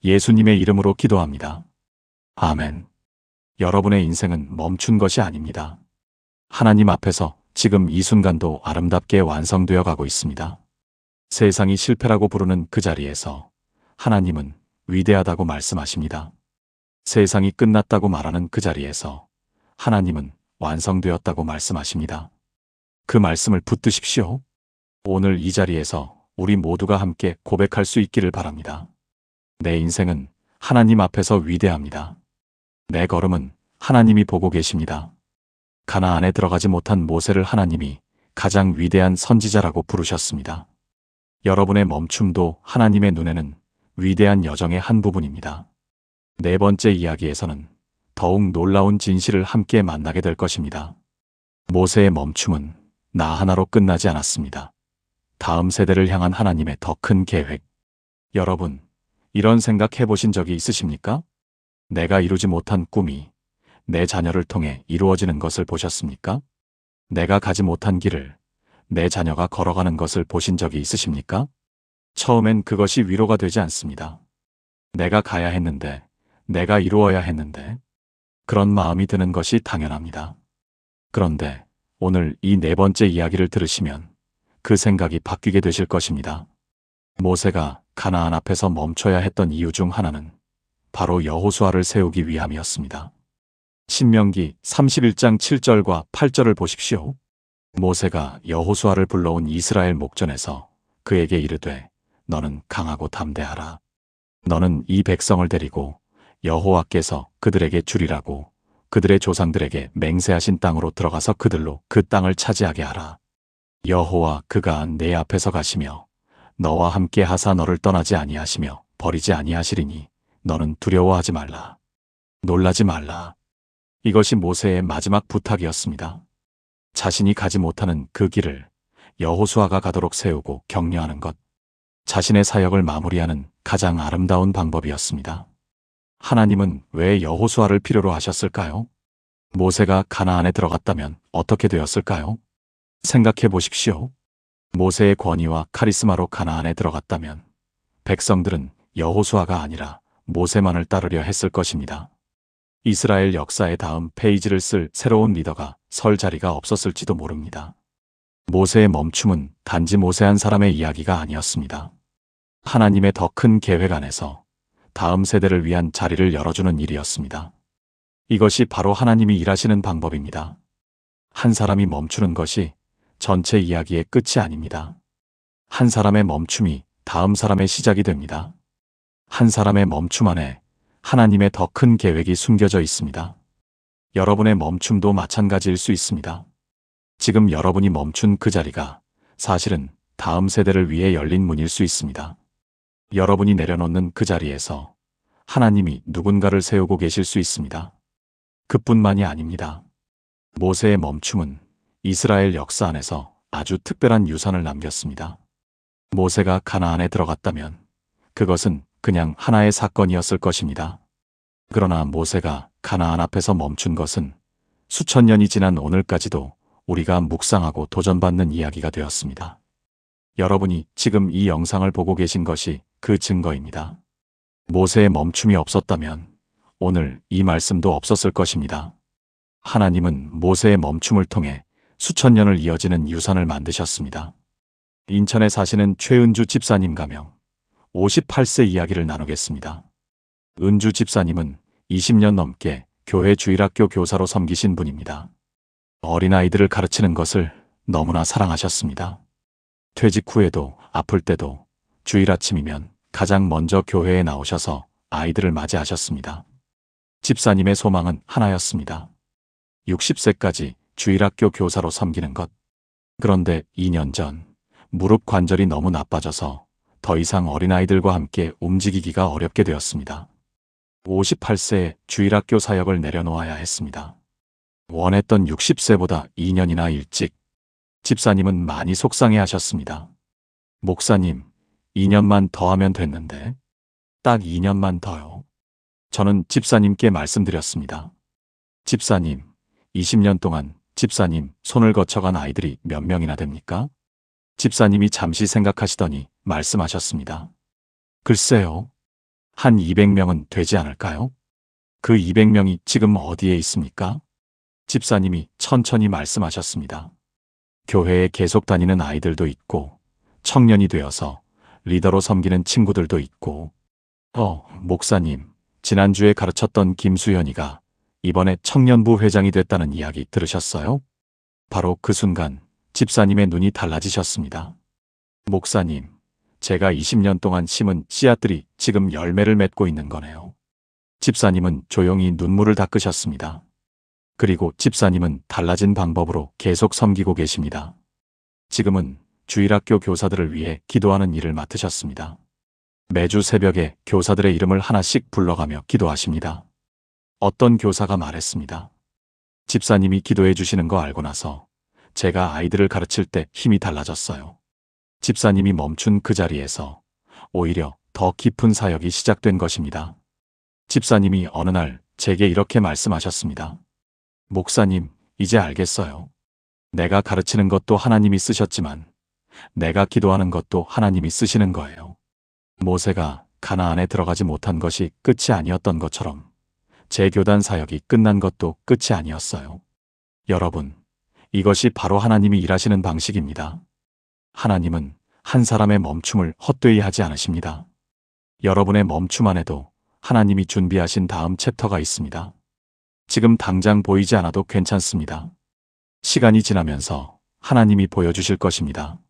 Speaker 1: 예수님의 이름으로 기도합니다. 아멘. 여러분의 인생은 멈춘 것이 아닙니다. 하나님 앞에서 지금 이 순간도 아름답게 완성되어 가고 있습니다. 세상이 실패라고 부르는 그 자리에서 하나님은 위대하다고 말씀하십니다. 세상이 끝났다고 말하는 그 자리에서 하나님은 완성되었다고 말씀하십니다. 그 말씀을 붙드십시오. 오늘 이 자리에서 우리 모두가 함께 고백할 수 있기를 바랍니다. 내 인생은 하나님 앞에서 위대합니다. 내 걸음은 하나님이 보고 계십니다. 가나안에 들어가지 못한 모세를 하나님이 가장 위대한 선지자라고 부르셨습니다. 여러분의 멈춤도 하나님의 눈에는 위대한 여정의 한 부분입니다. 네 번째 이야기에서는 더욱 놀라운 진실을 함께 만나게 될 것입니다. 모세의 멈춤은 나 하나로 끝나지 않았습니다. 다음 세대를 향한 하나님의 더 큰 계획. 여러분, 이런 생각 해보신 적이 있으십니까? 내가 이루지 못한 꿈이 내 자녀를 통해 이루어지는 것을 보셨습니까? 내가 가지 못한 길을 내 자녀가 걸어가는 것을 보신 적이 있으십니까? 처음엔 그것이 위로가 되지 않습니다. 내가 가야 했는데, 내가 이루어야 했는데, 그런 마음이 드는 것이 당연합니다. 그런데 오늘 이 네 번째 이야기를 들으시면 그 생각이 바뀌게 되실 것입니다. 모세가 가나안 앞에서 멈춰야 했던 이유 중 하나는 바로 여호수아를 세우기 위함이었습니다. 신명기 31장 7절과 8절을 보십시오. 모세가 여호수아를 불러온 이스라엘 목전에서 그에게 이르되 너는 강하고 담대하라. 너는 이 백성을 데리고 여호와께서 그들에게 주리라고 그들의 조상들에게 맹세하신 땅으로 들어가서 그들로 그 땅을 차지하게 하라. 여호와 그가 내 앞에서 가시며 너와 함께 하사 너를 떠나지 아니하시며 버리지 아니하시리니 너는 두려워하지 말라. 놀라지 말라. 이것이 모세의 마지막 부탁이었습니다. 자신이 가지 못하는 그 길을 여호수아가 가도록 세우고 격려하는 것. 자신의 사역을 마무리하는 가장 아름다운 방법이었습니다. 하나님은 왜 여호수아를 필요로 하셨을까요? 모세가 가나안에 들어갔다면 어떻게 되었을까요? 생각해 보십시오. 모세의 권위와 카리스마로 가나안에 들어갔다면 백성들은 여호수아가 아니라 모세만을 따르려 했을 것입니다. 이스라엘 역사의 다음 페이지를 쓸 새로운 리더가 설 자리가 없었을지도 모릅니다. 모세의 멈춤은 단지 모세 한 사람의 이야기가 아니었습니다. 하나님의 더 큰 계획 안에서 다음 세대를 위한 자리를 열어주는 일이었습니다. 이것이 바로 하나님이 일하시는 방법입니다. 한 사람이 멈추는 것이 전체 이야기의 끝이 아닙니다. 한 사람의 멈춤이 다음 사람의 시작이 됩니다. 한 사람의 멈춤 안에 하나님의 더 큰 계획이 숨겨져 있습니다. 여러분의 멈춤도 마찬가지일 수 있습니다. 지금 여러분이 멈춘 그 자리가 사실은 다음 세대를 위해 열린 문일 수 있습니다. 여러분이 내려놓는 그 자리에서 하나님이 누군가를 세우고 계실 수 있습니다. 그뿐만이 아닙니다. 모세의 멈춤은 이스라엘 역사 안에서 아주 특별한 유산을 남겼습니다. 모세가 가나안에 들어갔다면 그것은 그냥 하나의 사건이었을 것입니다. 그러나 모세가 가나안 앞에서 멈춘 것은 수천 년이 지난 오늘까지도 우리가 묵상하고 도전받는 이야기가 되었습니다. 여러분이 지금 이 영상을 보고 계신 것이 그 증거입니다. 모세의 멈춤이 없었다면 오늘 이 말씀도 없었을 것입니다. 하나님은 모세의 멈춤을 통해 수천 년을 이어지는 유산을 만드셨습니다. 인천에 사시는 최은주 집사님 가명 58세 이야기를 나누겠습니다. 은주 집사님은 20년 넘게 교회 주일학교 교사로 섬기신 분입니다. 어린아이들을 가르치는 것을 너무나 사랑하셨습니다. 퇴직 후에도 아플 때도 주일 아침이면 가장 먼저 교회에 나오셔서 아이들을 맞이하셨습니다. 집사님의 소망은 하나였습니다. 60세까지 주일학교 교사로 섬기는 것. 그런데 2년 전 무릎 관절이 너무 나빠져서 더 이상 어린아이들과 함께 움직이기가 어렵게 되었습니다. 58세에 주일학교 사역을 내려놓아야 했습니다. 원했던 60세보다 2년이나 일찍. 집사님은 많이 속상해 하셨습니다. 목사님, 2년만 더 하면 됐는데. 딱 2년만 더요. 저는 집사님께 말씀드렸습니다. 집사님, 20년 동안 집사님 손을 거쳐간 아이들이 몇 명이나 됩니까? 집사님이 잠시 생각하시더니 말씀하셨습니다. 글쎄요. 한 200명은 되지 않을까요? 그 200명이 지금 어디에 있습니까? 집사님이 천천히 말씀하셨습니다. 교회에 계속 다니는 아이들도 있고 청년이 되어서 리더로 섬기는 친구들도 있고 목사님, 지난주에 가르쳤던 김수연이가 이번에 청년부 회장이 됐다는 이야기 들으셨어요? 바로 그 순간 집사님의 눈이 달라지셨습니다. 목사님, 제가 20년 동안 심은 씨앗들이 지금 열매를 맺고 있는 거네요. 집사님은 조용히 눈물을 닦으셨습니다. 그리고 집사님은 달라진 방법으로 계속 섬기고 계십니다. 지금은 주일학교 교사들을 위해 기도하는 일을 맡으셨습니다. 매주 새벽에 교사들의 이름을 하나씩 불러가며 기도하십니다. 어떤 교사가 말했습니다. 집사님이 기도해 주시는 거 알고 나서 제가 아이들을 가르칠 때 힘이 달라졌어요. 집사님이 멈춘 그 자리에서 오히려 더 깊은 사역이 시작된 것입니다. 집사님이 어느 날 제게 이렇게 말씀하셨습니다. 목사님, 이제 알겠어요. 내가 가르치는 것도 하나님이 쓰셨지만 내가 기도하는 것도 하나님이 쓰시는 거예요. 모세가 가나안에 들어가지 못한 것이 끝이 아니었던 것처럼 제 교단 사역이 끝난 것도 끝이 아니었어요. 여러분, 이것이 바로 하나님이 일하시는 방식입니다. 하나님은 한 사람의 멈춤을 헛되이 하지 않으십니다. 여러분의 멈춤 안에도 하나님이 준비하신 다음 챕터가 있습니다. 지금 당장 보이지 않아도 괜찮습니다. 시간이 지나면서 하나님이 보여주실 것입니다.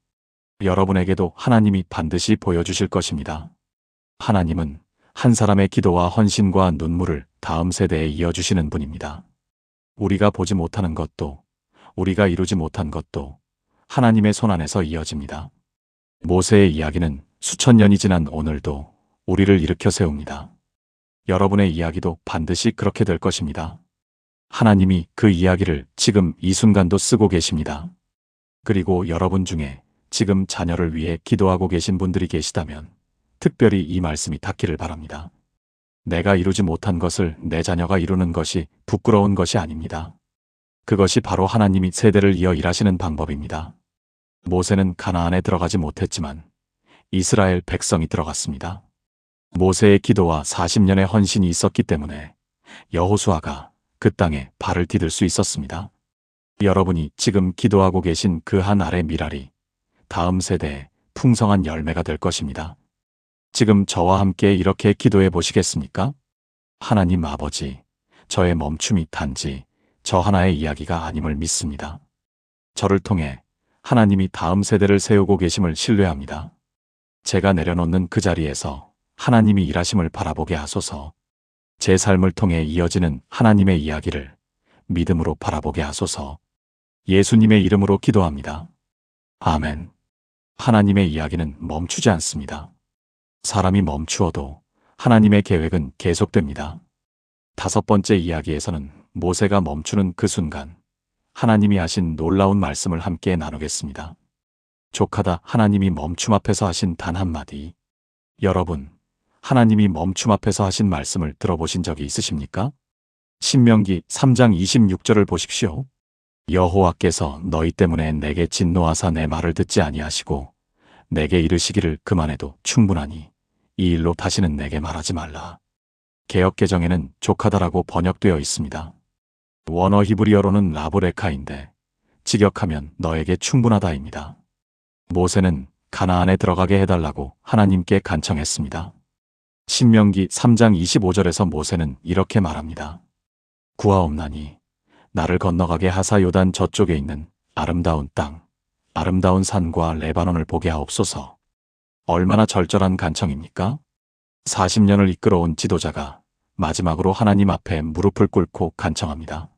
Speaker 1: 여러분에게도 하나님이 반드시 보여주실 것입니다. 하나님은 한 사람의 기도와 헌신과 눈물을 다음 세대에 이어주시는 분입니다. 우리가 보지 못하는 것도, 우리가 이루지 못한 것도 하나님의 손 안에서 이어집니다. 모세의 이야기는 수천 년이 지난 오늘도 우리를 일으켜 세웁니다. 여러분의 이야기도 반드시 그렇게 될 것입니다. 하나님이 그 이야기를 지금 이 순간도 쓰고 계십니다. 그리고 여러분 중에 지금 자녀를 위해 기도하고 계신 분들이 계시다면 특별히 이 말씀이 닿기를 바랍니다. 내가 이루지 못한 것을 내 자녀가 이루는 것이 부끄러운 것이 아닙니다. 그것이 바로 하나님이 세대를 이어 일하시는 방법입니다. 모세는 가나안에 들어가지 못했지만 이스라엘 백성이 들어갔습니다. 모세의 기도와 40년의 헌신이 있었기 때문에 여호수아가 그 땅에 발을 디딜 수 있었습니다. 여러분이 지금 기도하고 계신 그 한 알의 밀알이 다음 세대에 풍성한 열매가 될 것입니다. 지금 저와 함께 이렇게 기도해 보시겠습니까? 하나님 아버지, 저의 멈춤이 단지 저 하나의 이야기가 아님을 믿습니다. 저를 통해 하나님이 다음 세대를 세우고 계심을 신뢰합니다. 제가 내려놓는 그 자리에서 하나님이 일하심을 바라보게 하소서. 제 삶을 통해 이어지는 하나님의 이야기를 믿음으로 바라보게 하소서. 예수님의 이름으로 기도합니다. 아멘. 하나님의 이야기는 멈추지 않습니다. 사람이 멈추어도 하나님의 계획은 계속됩니다. 5번째 이야기에서는 모세가 멈추는 그 순간 하나님이 하신 놀라운 말씀을 함께 나누겠습니다. 족하다 하나님이 멈춤 앞에서 하신 단 한마디. 여러분, 하나님이 멈춤 앞에서 하신 말씀을 들어보신 적이 있으십니까? 신명기 3장 26절을 보십시오. 여호와께서 너희 때문에 내게 진노하사 내 말을 듣지 아니하시고 내게 이르시기를 그만해도 충분하니 이 일로 다시는 내게 말하지 말라. 개역개정에는 족하다라고 번역되어 있습니다. 원어 히브리어로는 라브레카인데 직역하면 너에게 충분하다입니다. 모세는 가나안에 들어가게 해달라고 하나님께 간청했습니다. 신명기 3장 25절에서 모세는 이렇게 말합니다. 구하옵나니 나를 건너가게 하사 요단 저쪽에 있는 아름다운 땅, 아름다운 산과 레바논을 보게 하옵소서. 얼마나 절절한 간청입니까? 40년을 이끌어온 지도자가 마지막으로 하나님 앞에 무릎을 꿇고 간청합니다.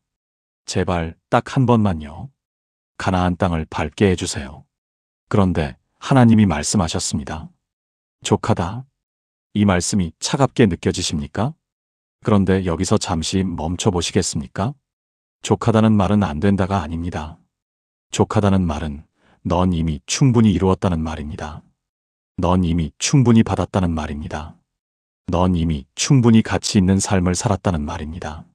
Speaker 1: 제발 딱 한 번만요. 가나안 땅을 밟게 해주세요. 그런데 하나님이 말씀하셨습니다. 족하다. 이 말씀이 차갑게 느껴지십니까? 그런데 여기서 잠시 멈춰 보시겠습니까? 족하다는 말은 안 된다가 아닙니다. 족하다는 말은 넌 이미 충분히 이루었다는 말입니다. 넌 이미 충분히 받았다는 말입니다. 넌 이미 충분히 가치 있는 삶을 살았다는 말입니다.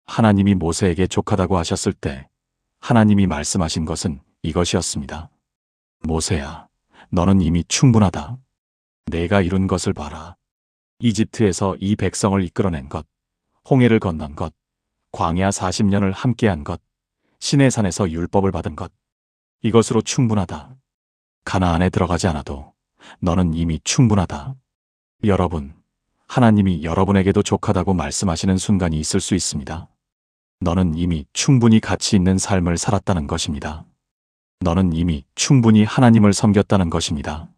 Speaker 1: 하나님이 모세에게 족하다고 하셨을 때 하나님이 말씀하신 것은 이것이었습니다. 모세야, 너는 이미 충분하다. 내가 이룬 것을 봐라. 이집트에서 이 백성을 이끌어낸 것, 홍해를 건넌 것, 광야 40년을 함께한 것, 시내산에서 율법을 받은 것, 이것으로 충분하다. 가나안에 들어가지 않아도 너는 이미 충분하다. 여러분, 하나님이 여러분에게도 족하다고 말씀하시는 순간이 있을 수 있습니다. 너는 이미 충분히 가치 있는 삶을 살았다는 것입니다. 너는 이미 충분히 하나님을 섬겼다는 것입니다.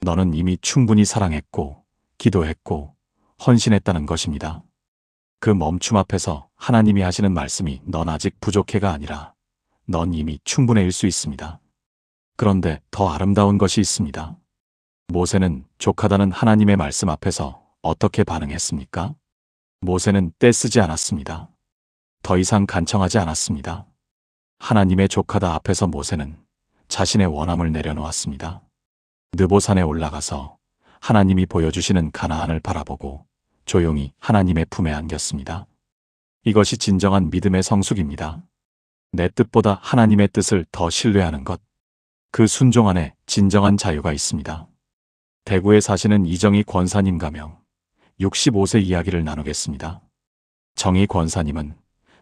Speaker 1: 너는 이미 충분히 사랑했고, 기도했고, 헌신했다는 것입니다. 그 멈춤 앞에서 하나님이 하시는 말씀이 넌 아직 부족해가 아니라 넌 이미 충분해일 수 있습니다. 그런데 더 아름다운 것이 있습니다. 모세는 족하다는 하나님의 말씀 앞에서 어떻게 반응했습니까? 모세는 떼쓰지 않았습니다. 더 이상 간청하지 않았습니다. 하나님의 족하다 앞에서 모세는 자신의 원함을 내려놓았습니다. 느보산에 올라가서 하나님이 보여주시는 가나안을 바라보고 조용히 하나님의 품에 안겼습니다. 이것이 진정한 믿음의 성숙입니다. 내 뜻보다 하나님의 뜻을 더 신뢰하는 것. 그 순종 안에 진정한 자유가 있습니다. 대구에 사시는 이정희 권사님 가명 65세 이야기를 나누겠습니다. 정희 권사님은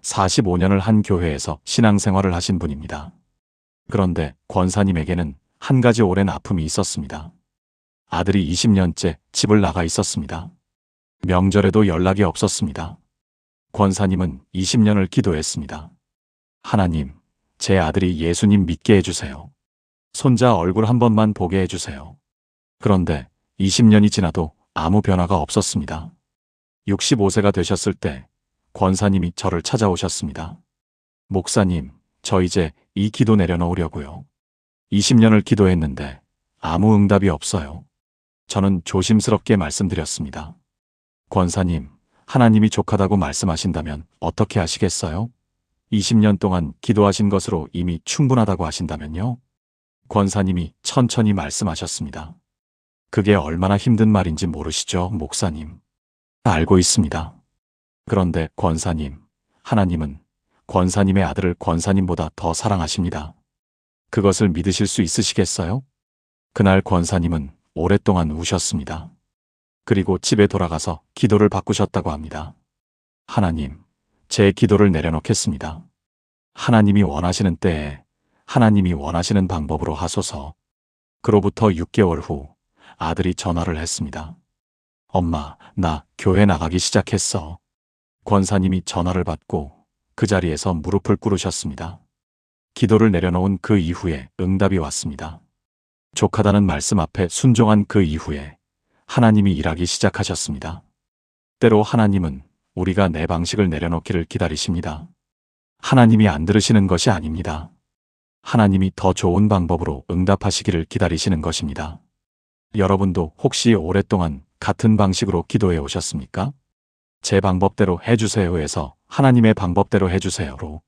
Speaker 1: 45년을 한 교회에서 신앙생활을 하신 분입니다. 그런데 권사님에게는 한 가지 오랜 아픔이 있었습니다. 아들이 20년째 집을 나가 있었습니다. 명절에도 연락이 없었습니다. 권사님은 20년을 기도했습니다. 하나님, 제 아들이 예수님 믿게 해주세요. 손자 얼굴 한 번만 보게 해주세요. 그런데 20년이 지나도 아무 변화가 없었습니다. 65세가 되셨을 때 권사님이 저를 찾아오셨습니다. 목사님, 저 이제 이 기도 내려놓으려고요. 20년을 기도했는데 아무 응답이 없어요. 저는 조심스럽게 말씀드렸습니다. 권사님, 하나님이 족하다고 말씀하신다면 어떻게 하시겠어요? 20년 동안 기도하신 것으로 이미 충분하다고 하신다면요? 권사님이 천천히 말씀하셨습니다. 그게 얼마나 힘든 말인지 모르시죠, 목사님? 알고 있습니다. 그런데 권사님, 하나님은 권사님의 아들을 권사님보다 더 사랑하십니다. 그것을 믿으실 수 있으시겠어요? 그날 권사님은 오랫동안 우셨습니다. 그리고 집에 돌아가서 기도를 바꾸셨다고 합니다. 하나님, 제 기도를 내려놓겠습니다. 하나님이 원하시는 때에 하나님이 원하시는 방법으로 하소서. 그로부터 6개월 후 아들이 전화를 했습니다. 엄마, 나 교회 나가기 시작했어. 권사님이 전화를 받고 그 자리에서 무릎을 꿇으셨습니다. 기도를 내려놓은 그 이후에 응답이 왔습니다. 족하다는 말씀 앞에 순종한 그 이후에 하나님이 일하기 시작하셨습니다. 때로 하나님은 우리가 내 방식을 내려놓기를 기다리십니다. 하나님이 안 들으시는 것이 아닙니다. 하나님이 더 좋은 방법으로 응답하시기를 기다리시는 것입니다. 여러분도 혹시 오랫동안 같은 방식으로 기도해 오셨습니까? 제 방법대로 해주세요에서 하나님의 방법대로 해주세요로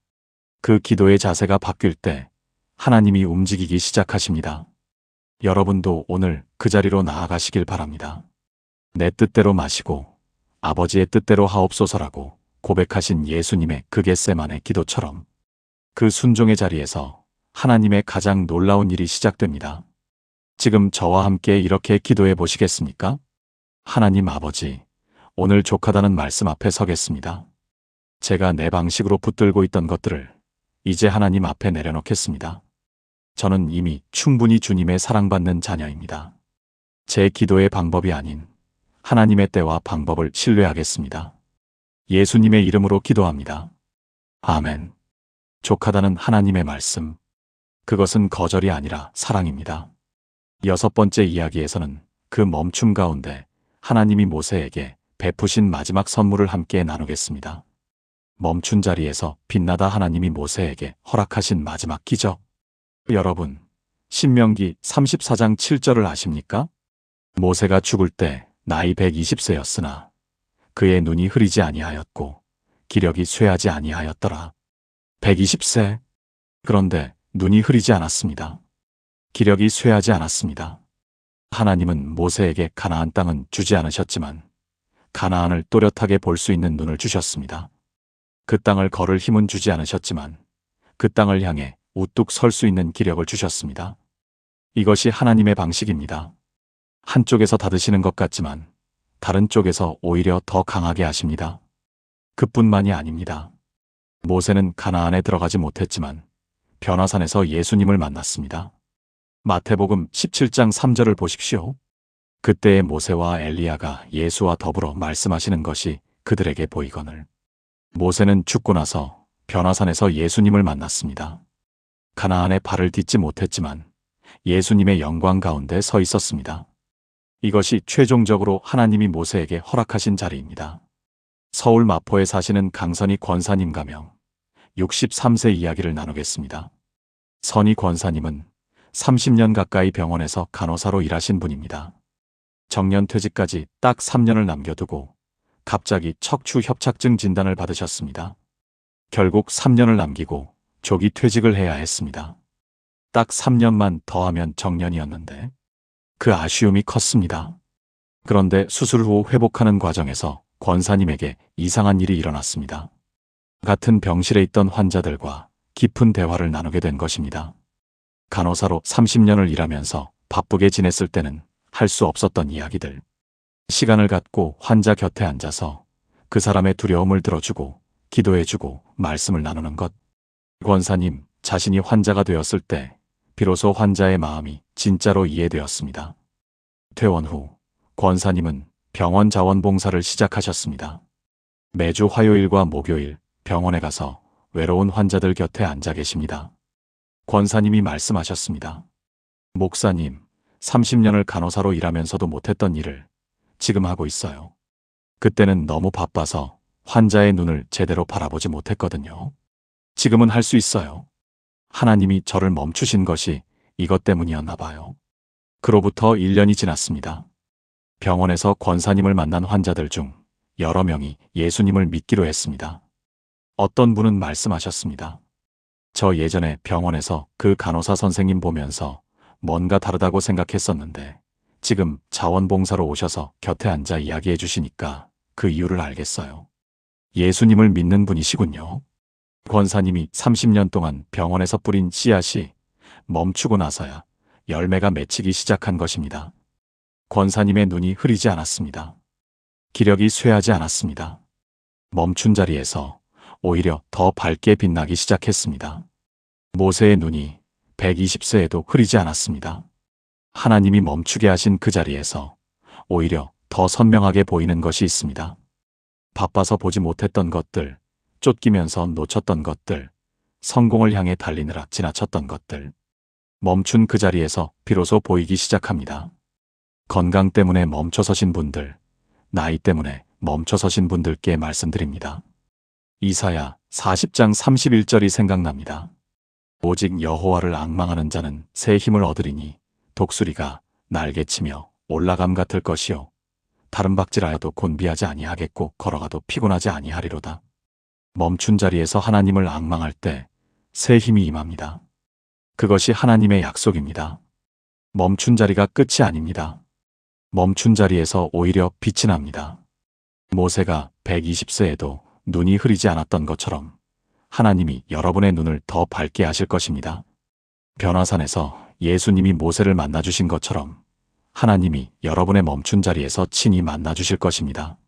Speaker 1: 그 기도의 자세가 바뀔 때 하나님이 움직이기 시작하십니다. 여러분도 오늘 그 자리로 나아가시길 바랍니다. 내 뜻대로 마시고 아버지의 뜻대로 하옵소서라고 고백하신 예수님의 그 겟세마네 기도처럼 그 순종의 자리에서 하나님의 가장 놀라운 일이 시작됩니다. 지금 저와 함께 이렇게 기도해 보시겠습니까? 하나님 아버지, 오늘 족하다는 말씀 앞에 서겠습니다. 제가 내 방식으로 붙들고 있던 것들을 이제 하나님 앞에 내려놓겠습니다. 저는 이미 충분히 주님의 사랑받는 자녀입니다. 제 기도의 방법이 아닌 하나님의 때와 방법을 신뢰하겠습니다. 예수님의 이름으로 기도합니다. 아멘. 족하다는 하나님의 말씀. 그것은 거절이 아니라 사랑입니다. 6번째 이야기에서는 그 멈춤 가운데 하나님이 모세에게 베푸신 마지막 선물을 함께 나누겠습니다. 멈춘 자리에서 빛나다 하나님이 모세에게 허락하신 마지막 기적. 여러분, 신명기 34장 7절을 아십니까? 모세가 죽을 때 나이 120세였으나 그의 눈이 흐리지 아니하였고 기력이 쇠하지 아니하였더라. 120세. 그런데 눈이 흐리지 않았습니다. 기력이 쇠하지 않았습니다. 하나님은 모세에게 가나안 땅은 주지 않으셨지만 가나안을 또렷하게 볼 수 있는 눈을 주셨습니다. 그 땅을 걸을 힘은 주지 않으셨지만 그 땅을 향해 우뚝 설 수 있는 기력을 주셨습니다. 이것이 하나님의 방식입니다. 한쪽에서 닫으시는 것 같지만 다른 쪽에서 오히려 더 강하게 하십니다. 그뿐만이 아닙니다. 모세는 가나안에 들어가지 못했지만 변화산에서 예수님을 만났습니다. 마태복음 17장 3절을 보십시오. 그때의 모세와 엘리야가 예수와 더불어 말씀하시는 것이 그들에게 보이거늘. 모세는 죽고 나서 변화산에서 예수님을 만났습니다. 가나안에 발을 딛지 못했지만 예수님의 영광 가운데 서 있었습니다. 이것이 최종적으로 하나님이 모세에게 허락하신 자리입니다. 서울 마포에 사시는 강선희 권사님 가명 63세 이야기를 나누겠습니다. 선희 권사님은 30년 가까이 병원에서 간호사로 일하신 분입니다. 정년퇴직까지 딱 3년을 남겨두고 갑자기 척추 협착증 진단을 받으셨습니다. 결국 3년을 남기고 조기 퇴직을 해야 했습니다. 딱 3년만 더하면 정년이었는데 그 아쉬움이 컸습니다. 그런데 수술 후 회복하는 과정에서 권사님에게 이상한 일이 일어났습니다. 같은 병실에 있던 환자들과 깊은 대화를 나누게 된 것입니다. 간호사로 30년을 일하면서 바쁘게 지냈을 때는 할 수 없었던 이야기들. 시간을 갖고 환자 곁에 앉아서 그 사람의 두려움을 들어주고 기도해주고 말씀을 나누는 것. 권사님 자신이 환자가 되었을 때 비로소 환자의 마음이 진짜로 이해되었습니다. 퇴원 후 권사님은 병원 자원봉사를 시작하셨습니다. 매주 화요일과 목요일 병원에 가서 외로운 환자들 곁에 앉아 계십니다. 권사님이 말씀하셨습니다. 목사님, 30년을 간호사로 일하면서도 못했던 일을 지금 하고 있어요. 그때는 너무 바빠서 환자의 눈을 제대로 바라보지 못했거든요. 지금은 할 수 있어요. 하나님이 저를 멈추신 것이 이것 때문이었나 봐요. 그로부터 1년이 지났습니다. 병원에서 권사님을 만난 환자들 중 여러 명이 예수님을 믿기로 했습니다. 어떤 분은 말씀하셨습니다. 저 예전에 병원에서 그 간호사 선생님 보면서 뭔가 다르다고 생각했었는데 지금 자원봉사로 오셔서 곁에 앉아 이야기해 주시니까 그 이유를 알겠어요. 예수님을 믿는 분이시군요. 권사님이 30년 동안 병원에서 뿌린 씨앗이 멈추고 나서야 열매가 맺히기 시작한 것입니다. 권사님의 눈이 흐리지 않았습니다. 기력이 쇠하지 않았습니다. 멈춘 자리에서 오히려 더 밝게 빛나기 시작했습니다. 모세의 눈이 120세에도 흐리지 않았습니다. 하나님이 멈추게 하신 그 자리에서 오히려 더 선명하게 보이는 것이 있습니다. 바빠서 보지 못했던 것들, 쫓기면서 놓쳤던 것들, 성공을 향해 달리느라 지나쳤던 것들, 멈춘 그 자리에서 비로소 보이기 시작합니다. 건강 때문에 멈춰서신 분들, 나이 때문에 멈춰서신 분들께 말씀드립니다. 이사야 40장 31절이 생각납니다. 오직 여호와를 앙망하는 자는 새 힘을 얻으리니 독수리가 날개치며 올라감 같을 것이요 다른 박질하여도 곤비하지 아니하겠고 걸어가도 피곤하지 아니하리로다. 멈춘 자리에서 하나님을 앙망할 때 새 힘이 임합니다. 그것이 하나님의 약속입니다. 멈춘 자리가 끝이 아닙니다. 멈춘 자리에서 오히려 빛이 납니다. 모세가 120세에도 눈이 흐리지 않았던 것처럼 하나님이 여러분의 눈을 더 밝게 하실 것입니다. 변화산에서 예수님이 모세를 만나주신 것처럼 하나님이 여러분의 멈춘 자리에서 친히 만나주실 것입니다.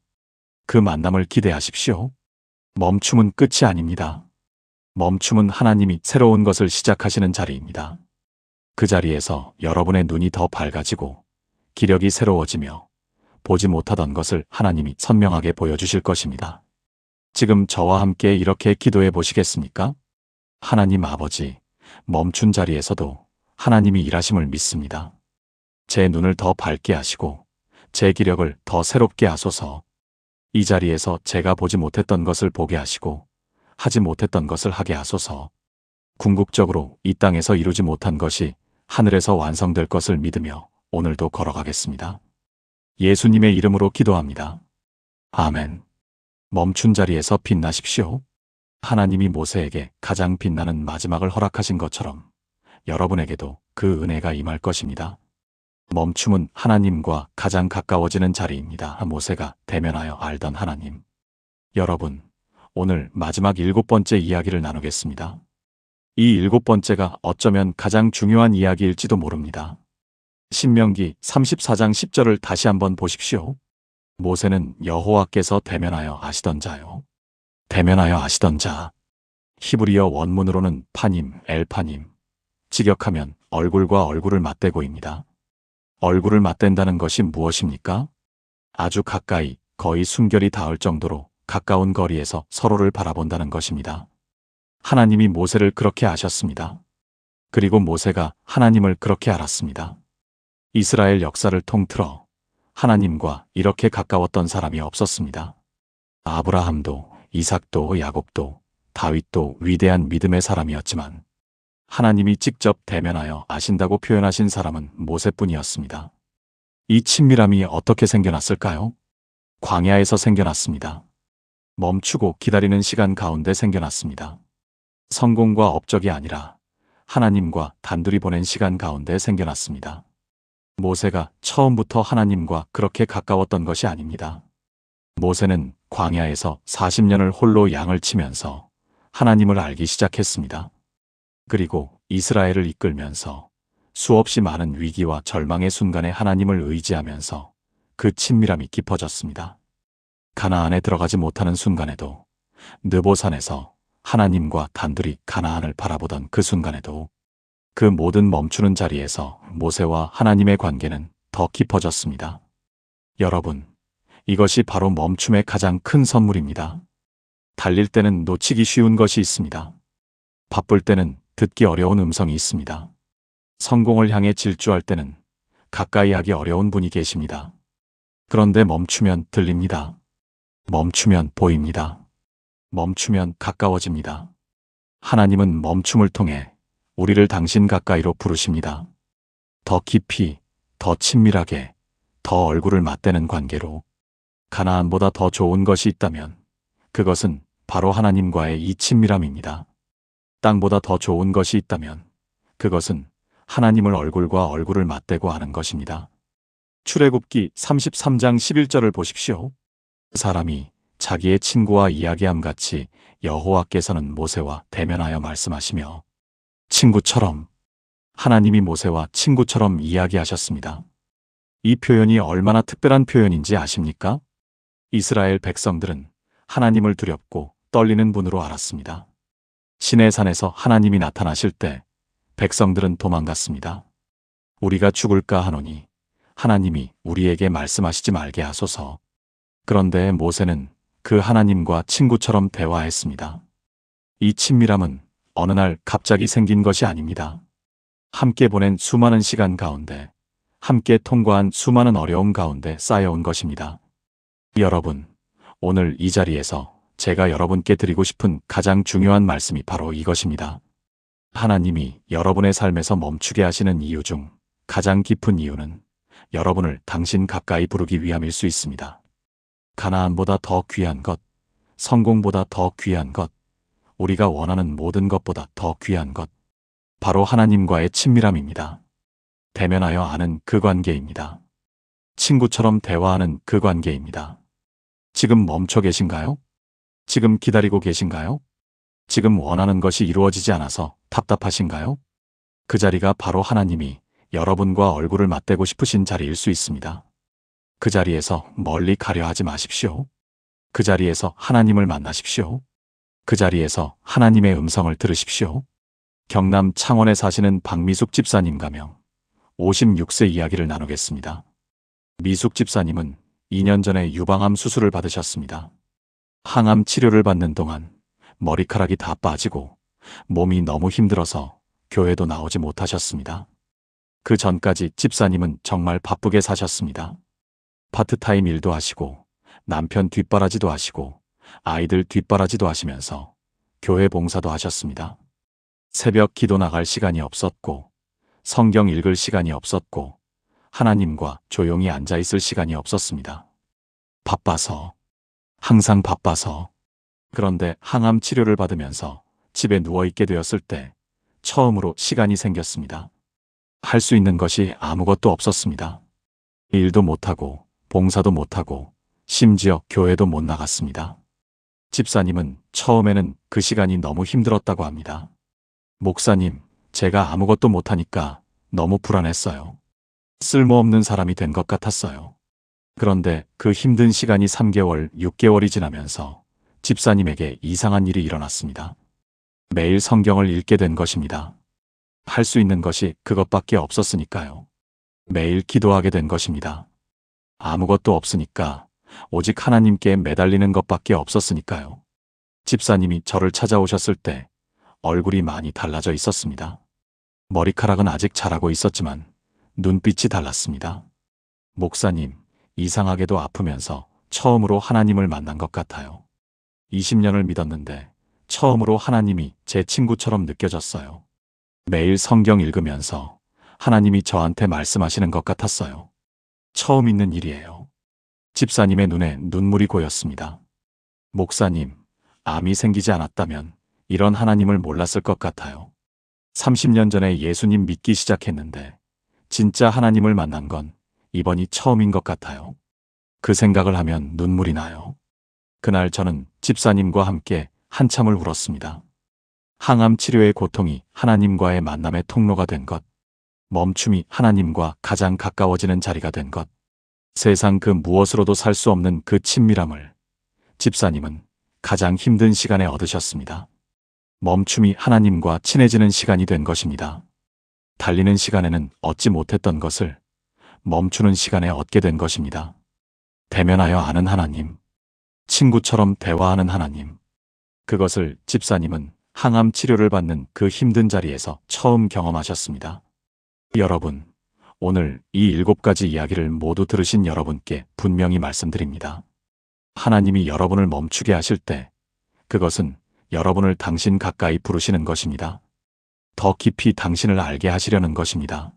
Speaker 1: 그 만남을 기대하십시오. 멈춤은 끝이 아닙니다. 멈춤은 하나님이 새로운 것을 시작하시는 자리입니다. 그 자리에서 여러분의 눈이 더 밝아지고 기력이 새로워지며 보지 못하던 것을 하나님이 선명하게 보여주실 것입니다. 지금 저와 함께 이렇게 기도해 보시겠습니까? 하나님 아버지, 멈춘 자리에서도 하나님이 일하심을 믿습니다. 제 눈을 더 밝게 하시고 제 기력을 더 새롭게 하소서. 이 자리에서 제가 보지 못했던 것을 보게 하시고 하지 못했던 것을 하게 하소서. 궁극적으로 이 땅에서 이루지 못한 것이 하늘에서 완성될 것을 믿으며 오늘도 걸어가겠습니다. 예수님의 이름으로 기도합니다. 아멘. 멈춘 자리에서 빛나십시오. 하나님이 모세에게 가장 빛나는 마지막을 허락하신 것처럼 여러분에게도 그 은혜가 임할 것입니다. 멈춤은 하나님과 가장 가까워지는 자리입니다. 모세가 대면하여 알던 하나님. 여러분, 오늘 마지막 7번째 이야기를 나누겠습니다. 이 7번째가 어쩌면 가장 중요한 이야기일지도 모릅니다. 신명기 34장 10절을 다시 한번 보십시오. 모세는 여호와께서 대면하여 아시던 자요. 대면하여 아시던 자. 히브리어 원문으로는 파님, 엘파님. 직역하면 얼굴과 얼굴을 맞대고입니다. 얼굴을 맞댄다는 것이 무엇입니까? 아주 가까이, 거의 순결이 닿을 정도로 가까운 거리에서 서로를 바라본다는 것입니다. 하나님이 모세를 그렇게 아셨습니다. 그리고 모세가 하나님을 그렇게 알았습니다. 이스라엘 역사를 통틀어 하나님과 이렇게 가까웠던 사람이 없었습니다. 아브라함도, 이삭도, 야곱도, 다윗도 위대한 믿음의 사람이었지만 하나님이 직접 대면하여 아신다고 표현하신 사람은 모세뿐이었습니다. 이 친밀함이 어떻게 생겨났을까요? 광야에서 생겨났습니다. 멈추고 기다리는 시간 가운데 생겨났습니다. 성공과 업적이 아니라 하나님과 단둘이 보낸 시간 가운데 생겨났습니다. 모세가 처음부터 하나님과 그렇게 가까웠던 것이 아닙니다. 모세는 광야에서 40년을 홀로 양을 치면서 하나님을 알기 시작했습니다. 그리고 이스라엘을 이끌면서 수없이 많은 위기와 절망의 순간에 하나님을 의지하면서 그 친밀함이 깊어졌습니다. 가나안에 들어가지 못하는 순간에도, 느보산에서 하나님과 단둘이 가나안을 바라보던 그 순간에도, 그 모든 멈추는 자리에서 모세와 하나님의 관계는 더 깊어졌습니다. 여러분, 이것이 바로 멈춤의 가장 큰 선물입니다. 달릴 때는 놓치기 쉬운 것이 있습니다. 바쁠 때는 듣기 어려운 음성이 있습니다. 성공을 향해 질주할 때는 가까이 하기 어려운 분이 계십니다. 그런데 멈추면 들립니다. 멈추면 보입니다. 멈추면 가까워집니다. 하나님은 멈춤을 통해 우리를 당신 가까이로 부르십니다. 더 깊이, 더 친밀하게, 더 얼굴을 맞대는 관계로. 가나안보다 더 좋은 것이 있다면 그것은 바로 하나님과의 이 친밀함입니다. 땅보다 더 좋은 것이 있다면 그것은 하나님을 얼굴과 얼굴을 맞대고 하는 것입니다. 출애굽기 33장 11절을 보십시오. 사람이 자기의 친구와 이야기함 같이 여호와께서는 모세와 대면하여 말씀하시며, 친구처럼, 하나님이 모세와 친구처럼 이야기하셨습니다. 이 표현이 얼마나 특별한 표현인지 아십니까? 이스라엘 백성들은 하나님을 두렵고 떨리는 분으로 알았습니다. 시내산에서 하나님이 나타나실 때 백성들은 도망갔습니다. 우리가 죽을까 하노니 하나님이 우리에게 말씀하시지 말게 하소서. 그런데 모세는 그 하나님과 친구처럼 대화했습니다. 이 친밀함은 어느 날 갑자기 생긴 것이 아닙니다. 함께 보낸 수많은 시간 가운데, 함께 통과한 수많은 어려움 가운데 쌓여온 것입니다. 여러분, 오늘 이 자리에서 제가 여러분께 드리고 싶은 가장 중요한 말씀이 바로 이것입니다. 하나님이 여러분의 삶에서 멈추게 하시는 이유 중 가장 깊은 이유는 여러분을 당신 가까이 부르기 위함일 수 있습니다. 가나안보다 더 귀한 것, 성공보다 더 귀한 것, 우리가 원하는 모든 것보다 더 귀한 것, 바로 하나님과의 친밀함입니다. 대면하여 아는 그 관계입니다. 친구처럼 대화하는 그 관계입니다. 지금 멈춰 계신가요? 지금 기다리고 계신가요? 지금 원하는 것이 이루어지지 않아서 답답하신가요? 그 자리가 바로 하나님이 여러분과 얼굴을 맞대고 싶으신 자리일 수 있습니다. 그 자리에서 멀리 가려 하지 마십시오. 그 자리에서 하나님을 만나십시오. 그 자리에서 하나님의 음성을 들으십시오. 경남 창원에 사시는 박미숙 집사님 가명 56세 이야기를 나누겠습니다. 미숙 집사님은 2년 전에 유방암 수술을 받으셨습니다. 항암 치료를 받는 동안 머리카락이 다 빠지고 몸이 너무 힘들어서 교회도 나오지 못하셨습니다. 그 전까지 집사님은 정말 바쁘게 사셨습니다. 파트타임 일도 하시고 남편 뒷바라지도 하시고 아이들 뒷바라지도 하시면서 교회 봉사도 하셨습니다. 새벽 기도 나갈 시간이 없었고 성경 읽을 시간이 없었고 하나님과 조용히 앉아 있을 시간이 없었습니다. 바빠서, 항상 바빠서. 그런데 항암 치료를 받으면서 집에 누워있게 되었을 때 처음으로 시간이 생겼습니다. 할 수 있는 것이 아무것도 없었습니다. 일도 못하고 봉사도 못하고 심지어 교회도 못 나갔습니다. 집사님은 처음에는 그 시간이 너무 힘들었다고 합니다. 목사님, 제가 아무것도 못하니까 너무 불안했어요. 쓸모없는 사람이 된 것 같았어요. 그런데 그 힘든 시간이 3개월, 6개월이 지나면서 집사님에게 이상한 일이 일어났습니다. 매일 성경을 읽게 된 것입니다. 할 수 있는 것이 그것밖에 없었으니까요. 매일 기도하게 된 것입니다. 아무것도 없으니까 오직 하나님께 매달리는 것밖에 없었으니까요. 집사님이 저를 찾아오셨을 때 얼굴이 많이 달라져 있었습니다. 머리카락은 아직 자라고 있었지만 눈빛이 달랐습니다. 목사님, 이상하게도 아프면서 처음으로 하나님을 만난 것 같아요. 20년을 믿었는데 처음으로 하나님이 제 친구처럼 느껴졌어요. 매일 성경 읽으면서 하나님이 저한테 말씀하시는 것 같았어요. 처음 있는 일이에요. 집사님의 눈에 눈물이 고였습니다. 목사님, 암이 생기지 않았다면 이런 하나님을 몰랐을 것 같아요. 30년 전에 예수님 믿기 시작했는데 진짜 하나님을 만난 건 이번이 처음인 것 같아요. 그 생각을 하면 눈물이 나요. 그날 저는 집사님과 함께 한참을 울었습니다. 항암 치료의 고통이 하나님과의 만남의 통로가 된 것, 멈춤이 하나님과 가장 가까워지는 자리가 된 것, 세상 그 무엇으로도 살 수 없는 그 친밀함을 집사님은 가장 힘든 시간에 얻으셨습니다. 멈춤이 하나님과 친해지는 시간이 된 것입니다. 달리는 시간에는 얻지 못했던 것을 멈추는 시간에 얻게 된 것입니다. 대면하여 아는 하나님, 친구처럼 대화하는 하나님. 그것을 집사님은 항암 치료를 받는 그 힘든 자리에서 처음 경험하셨습니다. 여러분, 오늘 이 7가지 이야기를 모두 들으신 여러분께 분명히 말씀드립니다. 하나님이 여러분을 멈추게 하실 때 그것은 여러분을 당신 가까이 부르시는 것입니다. 더 깊이 당신을 알게 하시려는 것입니다.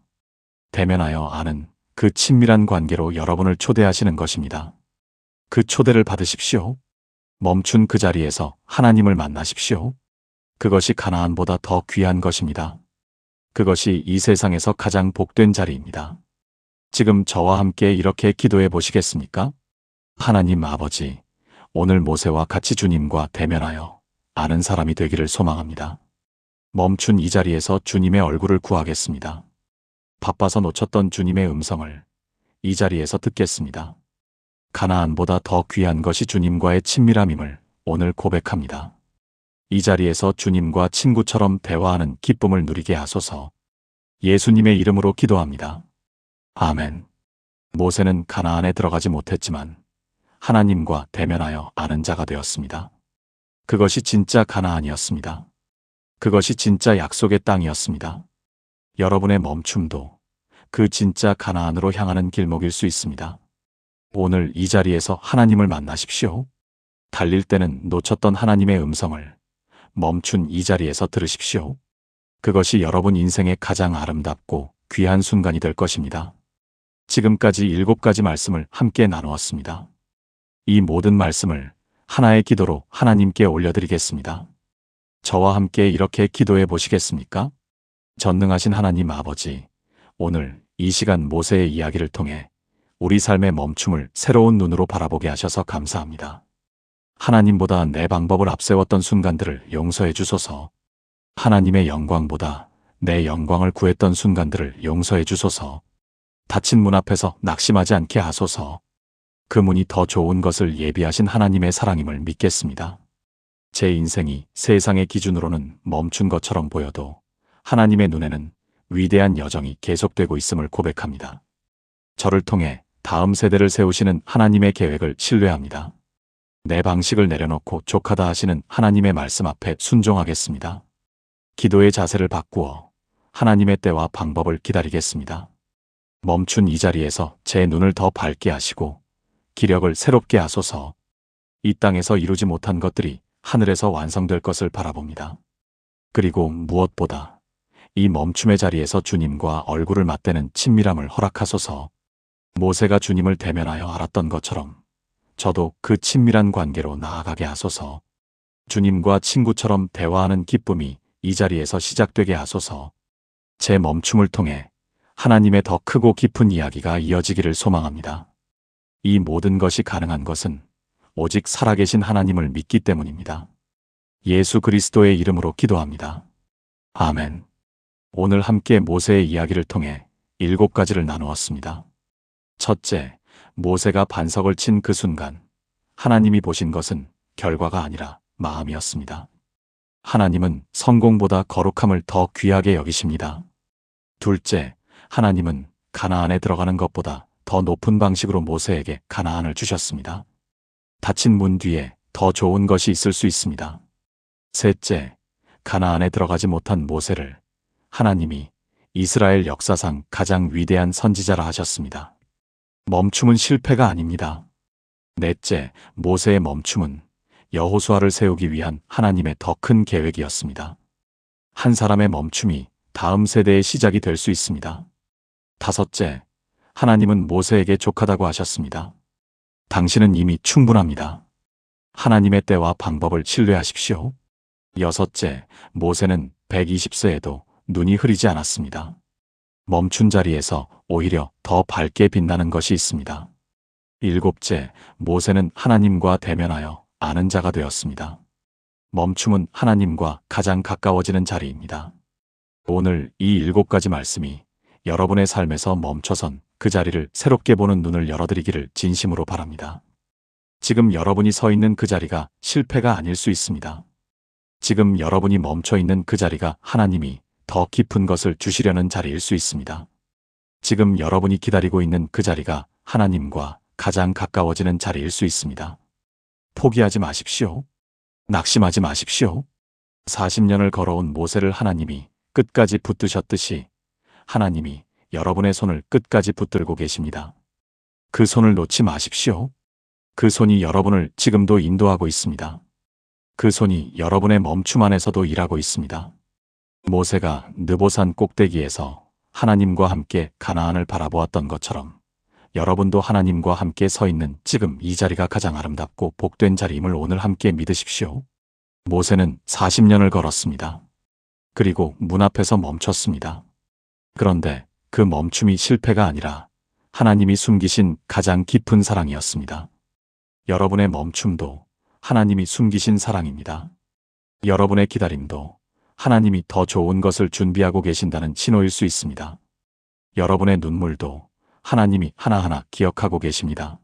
Speaker 1: 대면하여 아는 그 친밀한 관계로 여러분을 초대하시는 것입니다. 그 초대를 받으십시오. 멈춘 그 자리에서 하나님을 만나십시오. 그것이 가나안보다 더 귀한 것입니다. 그것이 이 세상에서 가장 복된 자리입니다. 지금 저와 함께 이렇게 기도해 보시겠습니까? 하나님 아버지, 오늘 모세와 같이 주님과 대면하여 아는 사람이 되기를 소망합니다. 멈춘 이 자리에서 주님의 얼굴을 구하겠습니다. 바빠서 놓쳤던 주님의 음성을 이 자리에서 듣겠습니다. 가나안보다 더 귀한 것이 주님과의 친밀함임을 오늘 고백합니다. 이 자리에서 주님과 친구처럼 대화하는 기쁨을 누리게 하소서. 예수님의 이름으로 기도합니다. 아멘. 모세는 가나안에 들어가지 못했지만 하나님과 대면하여 아는 자가 되었습니다. 그것이 진짜 가나안이었습니다. 그것이 진짜 약속의 땅이었습니다. 여러분의 멈춤도 그 진짜 가나안으로 향하는 길목일 수 있습니다. 오늘 이 자리에서 하나님을 만나십시오. 달릴 때는 놓쳤던 하나님의 음성을 멈춘 이 자리에서 들으십시오. 그것이 여러분 인생의 가장 아름답고 귀한 순간이 될 것입니다. 지금까지 7가지 말씀을 함께 나누었습니다. 이 모든 말씀을 하나의 기도로 하나님께 올려드리겠습니다. 저와 함께 이렇게 기도해 보시겠습니까? 전능하신 하나님 아버지, 오늘 이 시간 모세의 이야기를 통해 우리 삶의 멈춤을 새로운 눈으로 바라보게 하셔서 감사합니다. 하나님보다 내 방법을 앞세웠던 순간들을 용서해 주소서. 하나님의 영광보다 내 영광을 구했던 순간들을 용서해 주소서. 닫힌 문 앞에서 낙심하지 않게 하소서. 그 문이 더 좋은 것을 예비하신 하나님의 사랑임을 믿겠습니다. 제 인생이 세상의 기준으로는 멈춘 것처럼 보여도 하나님의 눈에는 위대한 여정이 계속되고 있음을 고백합니다. 저를 통해 다음 세대를 세우시는 하나님의 계획을 신뢰합니다. 내 방식을 내려놓고 족하다 하시는 하나님의 말씀 앞에 순종하겠습니다. 기도의 자세를 바꾸어 하나님의 때와 방법을 기다리겠습니다. 멈춘 이 자리에서 제 눈을 더 밝게 하시고 기력을 새롭게 하소서. 이 땅에서 이루지 못한 것들이 하늘에서 완성될 것을 바라봅니다. 그리고 무엇보다 이 멈춤의 자리에서 주님과 얼굴을 맞대는 친밀함을 허락하소서. 모세가 주님을 대면하여 알았던 것처럼 저도 그 친밀한 관계로 나아가게 하소서. 주님과 친구처럼 대화하는 기쁨이 이 자리에서 시작되게 하소서. 제 멈춤을 통해 하나님의 더 크고 깊은 이야기가 이어지기를 소망합니다. 이 모든 것이 가능한 것은 오직 살아계신 하나님을 믿기 때문입니다. 예수 그리스도의 이름으로 기도합니다. 아멘. 오늘 함께 모세의 이야기를 통해 7가지를 나누었습니다. 첫째, 모세가 반석을 친 그 순간 하나님이 보신 것은 결과가 아니라 마음이었습니다. 하나님은 성공보다 거룩함을 더 귀하게 여기십니다. 둘째, 하나님은 가나안에 들어가는 것보다 더 높은 방식으로 모세에게 가나안을 주셨습니다. 닫힌 문 뒤에 더 좋은 것이 있을 수 있습니다. 셋째, 가나안에 들어가지 못한 모세를 하나님이 이스라엘 역사상 가장 위대한 선지자라 하셨습니다. 멈춤은 실패가 아닙니다. 넷째, 모세의 멈춤은 여호수아를 세우기 위한 하나님의 더 큰 계획이었습니다. 한 사람의 멈춤이 다음 세대의 시작이 될 수 있습니다. 다섯째, 하나님은 모세에게 족하다고 하셨습니다. 당신은 이미 충분합니다. 하나님의 때와 방법을 신뢰하십시오. 여섯째, 모세는 120세에도 눈이 흐리지 않았습니다. 멈춘 자리에서 오히려 더 밝게 빛나는 것이 있습니다. 일곱째, 모세는 하나님과 대면하여 아는 자가 되었습니다. 멈춤은 하나님과 가장 가까워지는 자리입니다. 오늘 이 7가지 말씀이 여러분의 삶에서 멈춰선 그 자리를 새롭게 보는 눈을 열어드리기를 진심으로 바랍니다. 지금 여러분이 서 있는 그 자리가 실패가 아닐 수 있습니다. 지금 여러분이 멈춰 있는 그 자리가 하나님이 더 깊은 것을 주시려는 자리일 수 있습니다. 지금 여러분이 기다리고 있는 그 자리가 하나님과 가장 가까워지는 자리일 수 있습니다. 포기하지 마십시오. 낙심하지 마십시오. 40년을 걸어온 모세를 하나님이 끝까지 붙드셨듯이 하나님이 여러분의 손을 끝까지 붙들고 계십니다. 그 손을 놓지 마십시오. 그 손이 여러분을 지금도 인도하고 있습니다. 그 손이 여러분의 멈춤 안에서도 일하고 있습니다. 모세가 느보산 꼭대기에서 하나님과 함께 가나안을 바라보았던 것처럼 여러분도 하나님과 함께 서 있는 지금 이 자리가 가장 아름답고 복된 자리임을 오늘 함께 믿으십시오. 모세는 40년을 걸었습니다. 그리고 문 앞에서 멈췄습니다. 그런데 그 멈춤이 실패가 아니라 하나님이 숨기신 가장 깊은 사랑이었습니다. 여러분의 멈춤도 하나님이 숨기신 사랑입니다. 여러분의 기다림도 하나님이 더 좋은 것을 준비하고 계신다는 신호일 수 있습니다. 여러분의 눈물도 하나님이 하나하나 기억하고 계십니다.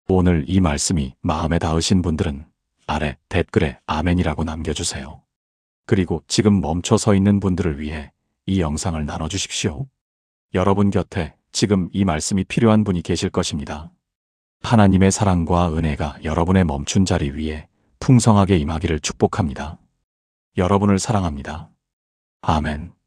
Speaker 1: 오늘 이 말씀이 마음에 닿으신 분들은 아래 댓글에 아멘이라고 남겨주세요. 그리고 지금 멈춰 서 있는 분들을 위해 이 영상을 나눠주십시오. 여러분 곁에 지금 이 말씀이 필요한 분이 계실 것입니다. 하나님의 사랑과 은혜가 여러분의 멈춘 자리 위에 풍성하게 임하기를 축복합니다. 여러분을 사랑합니다. 아멘.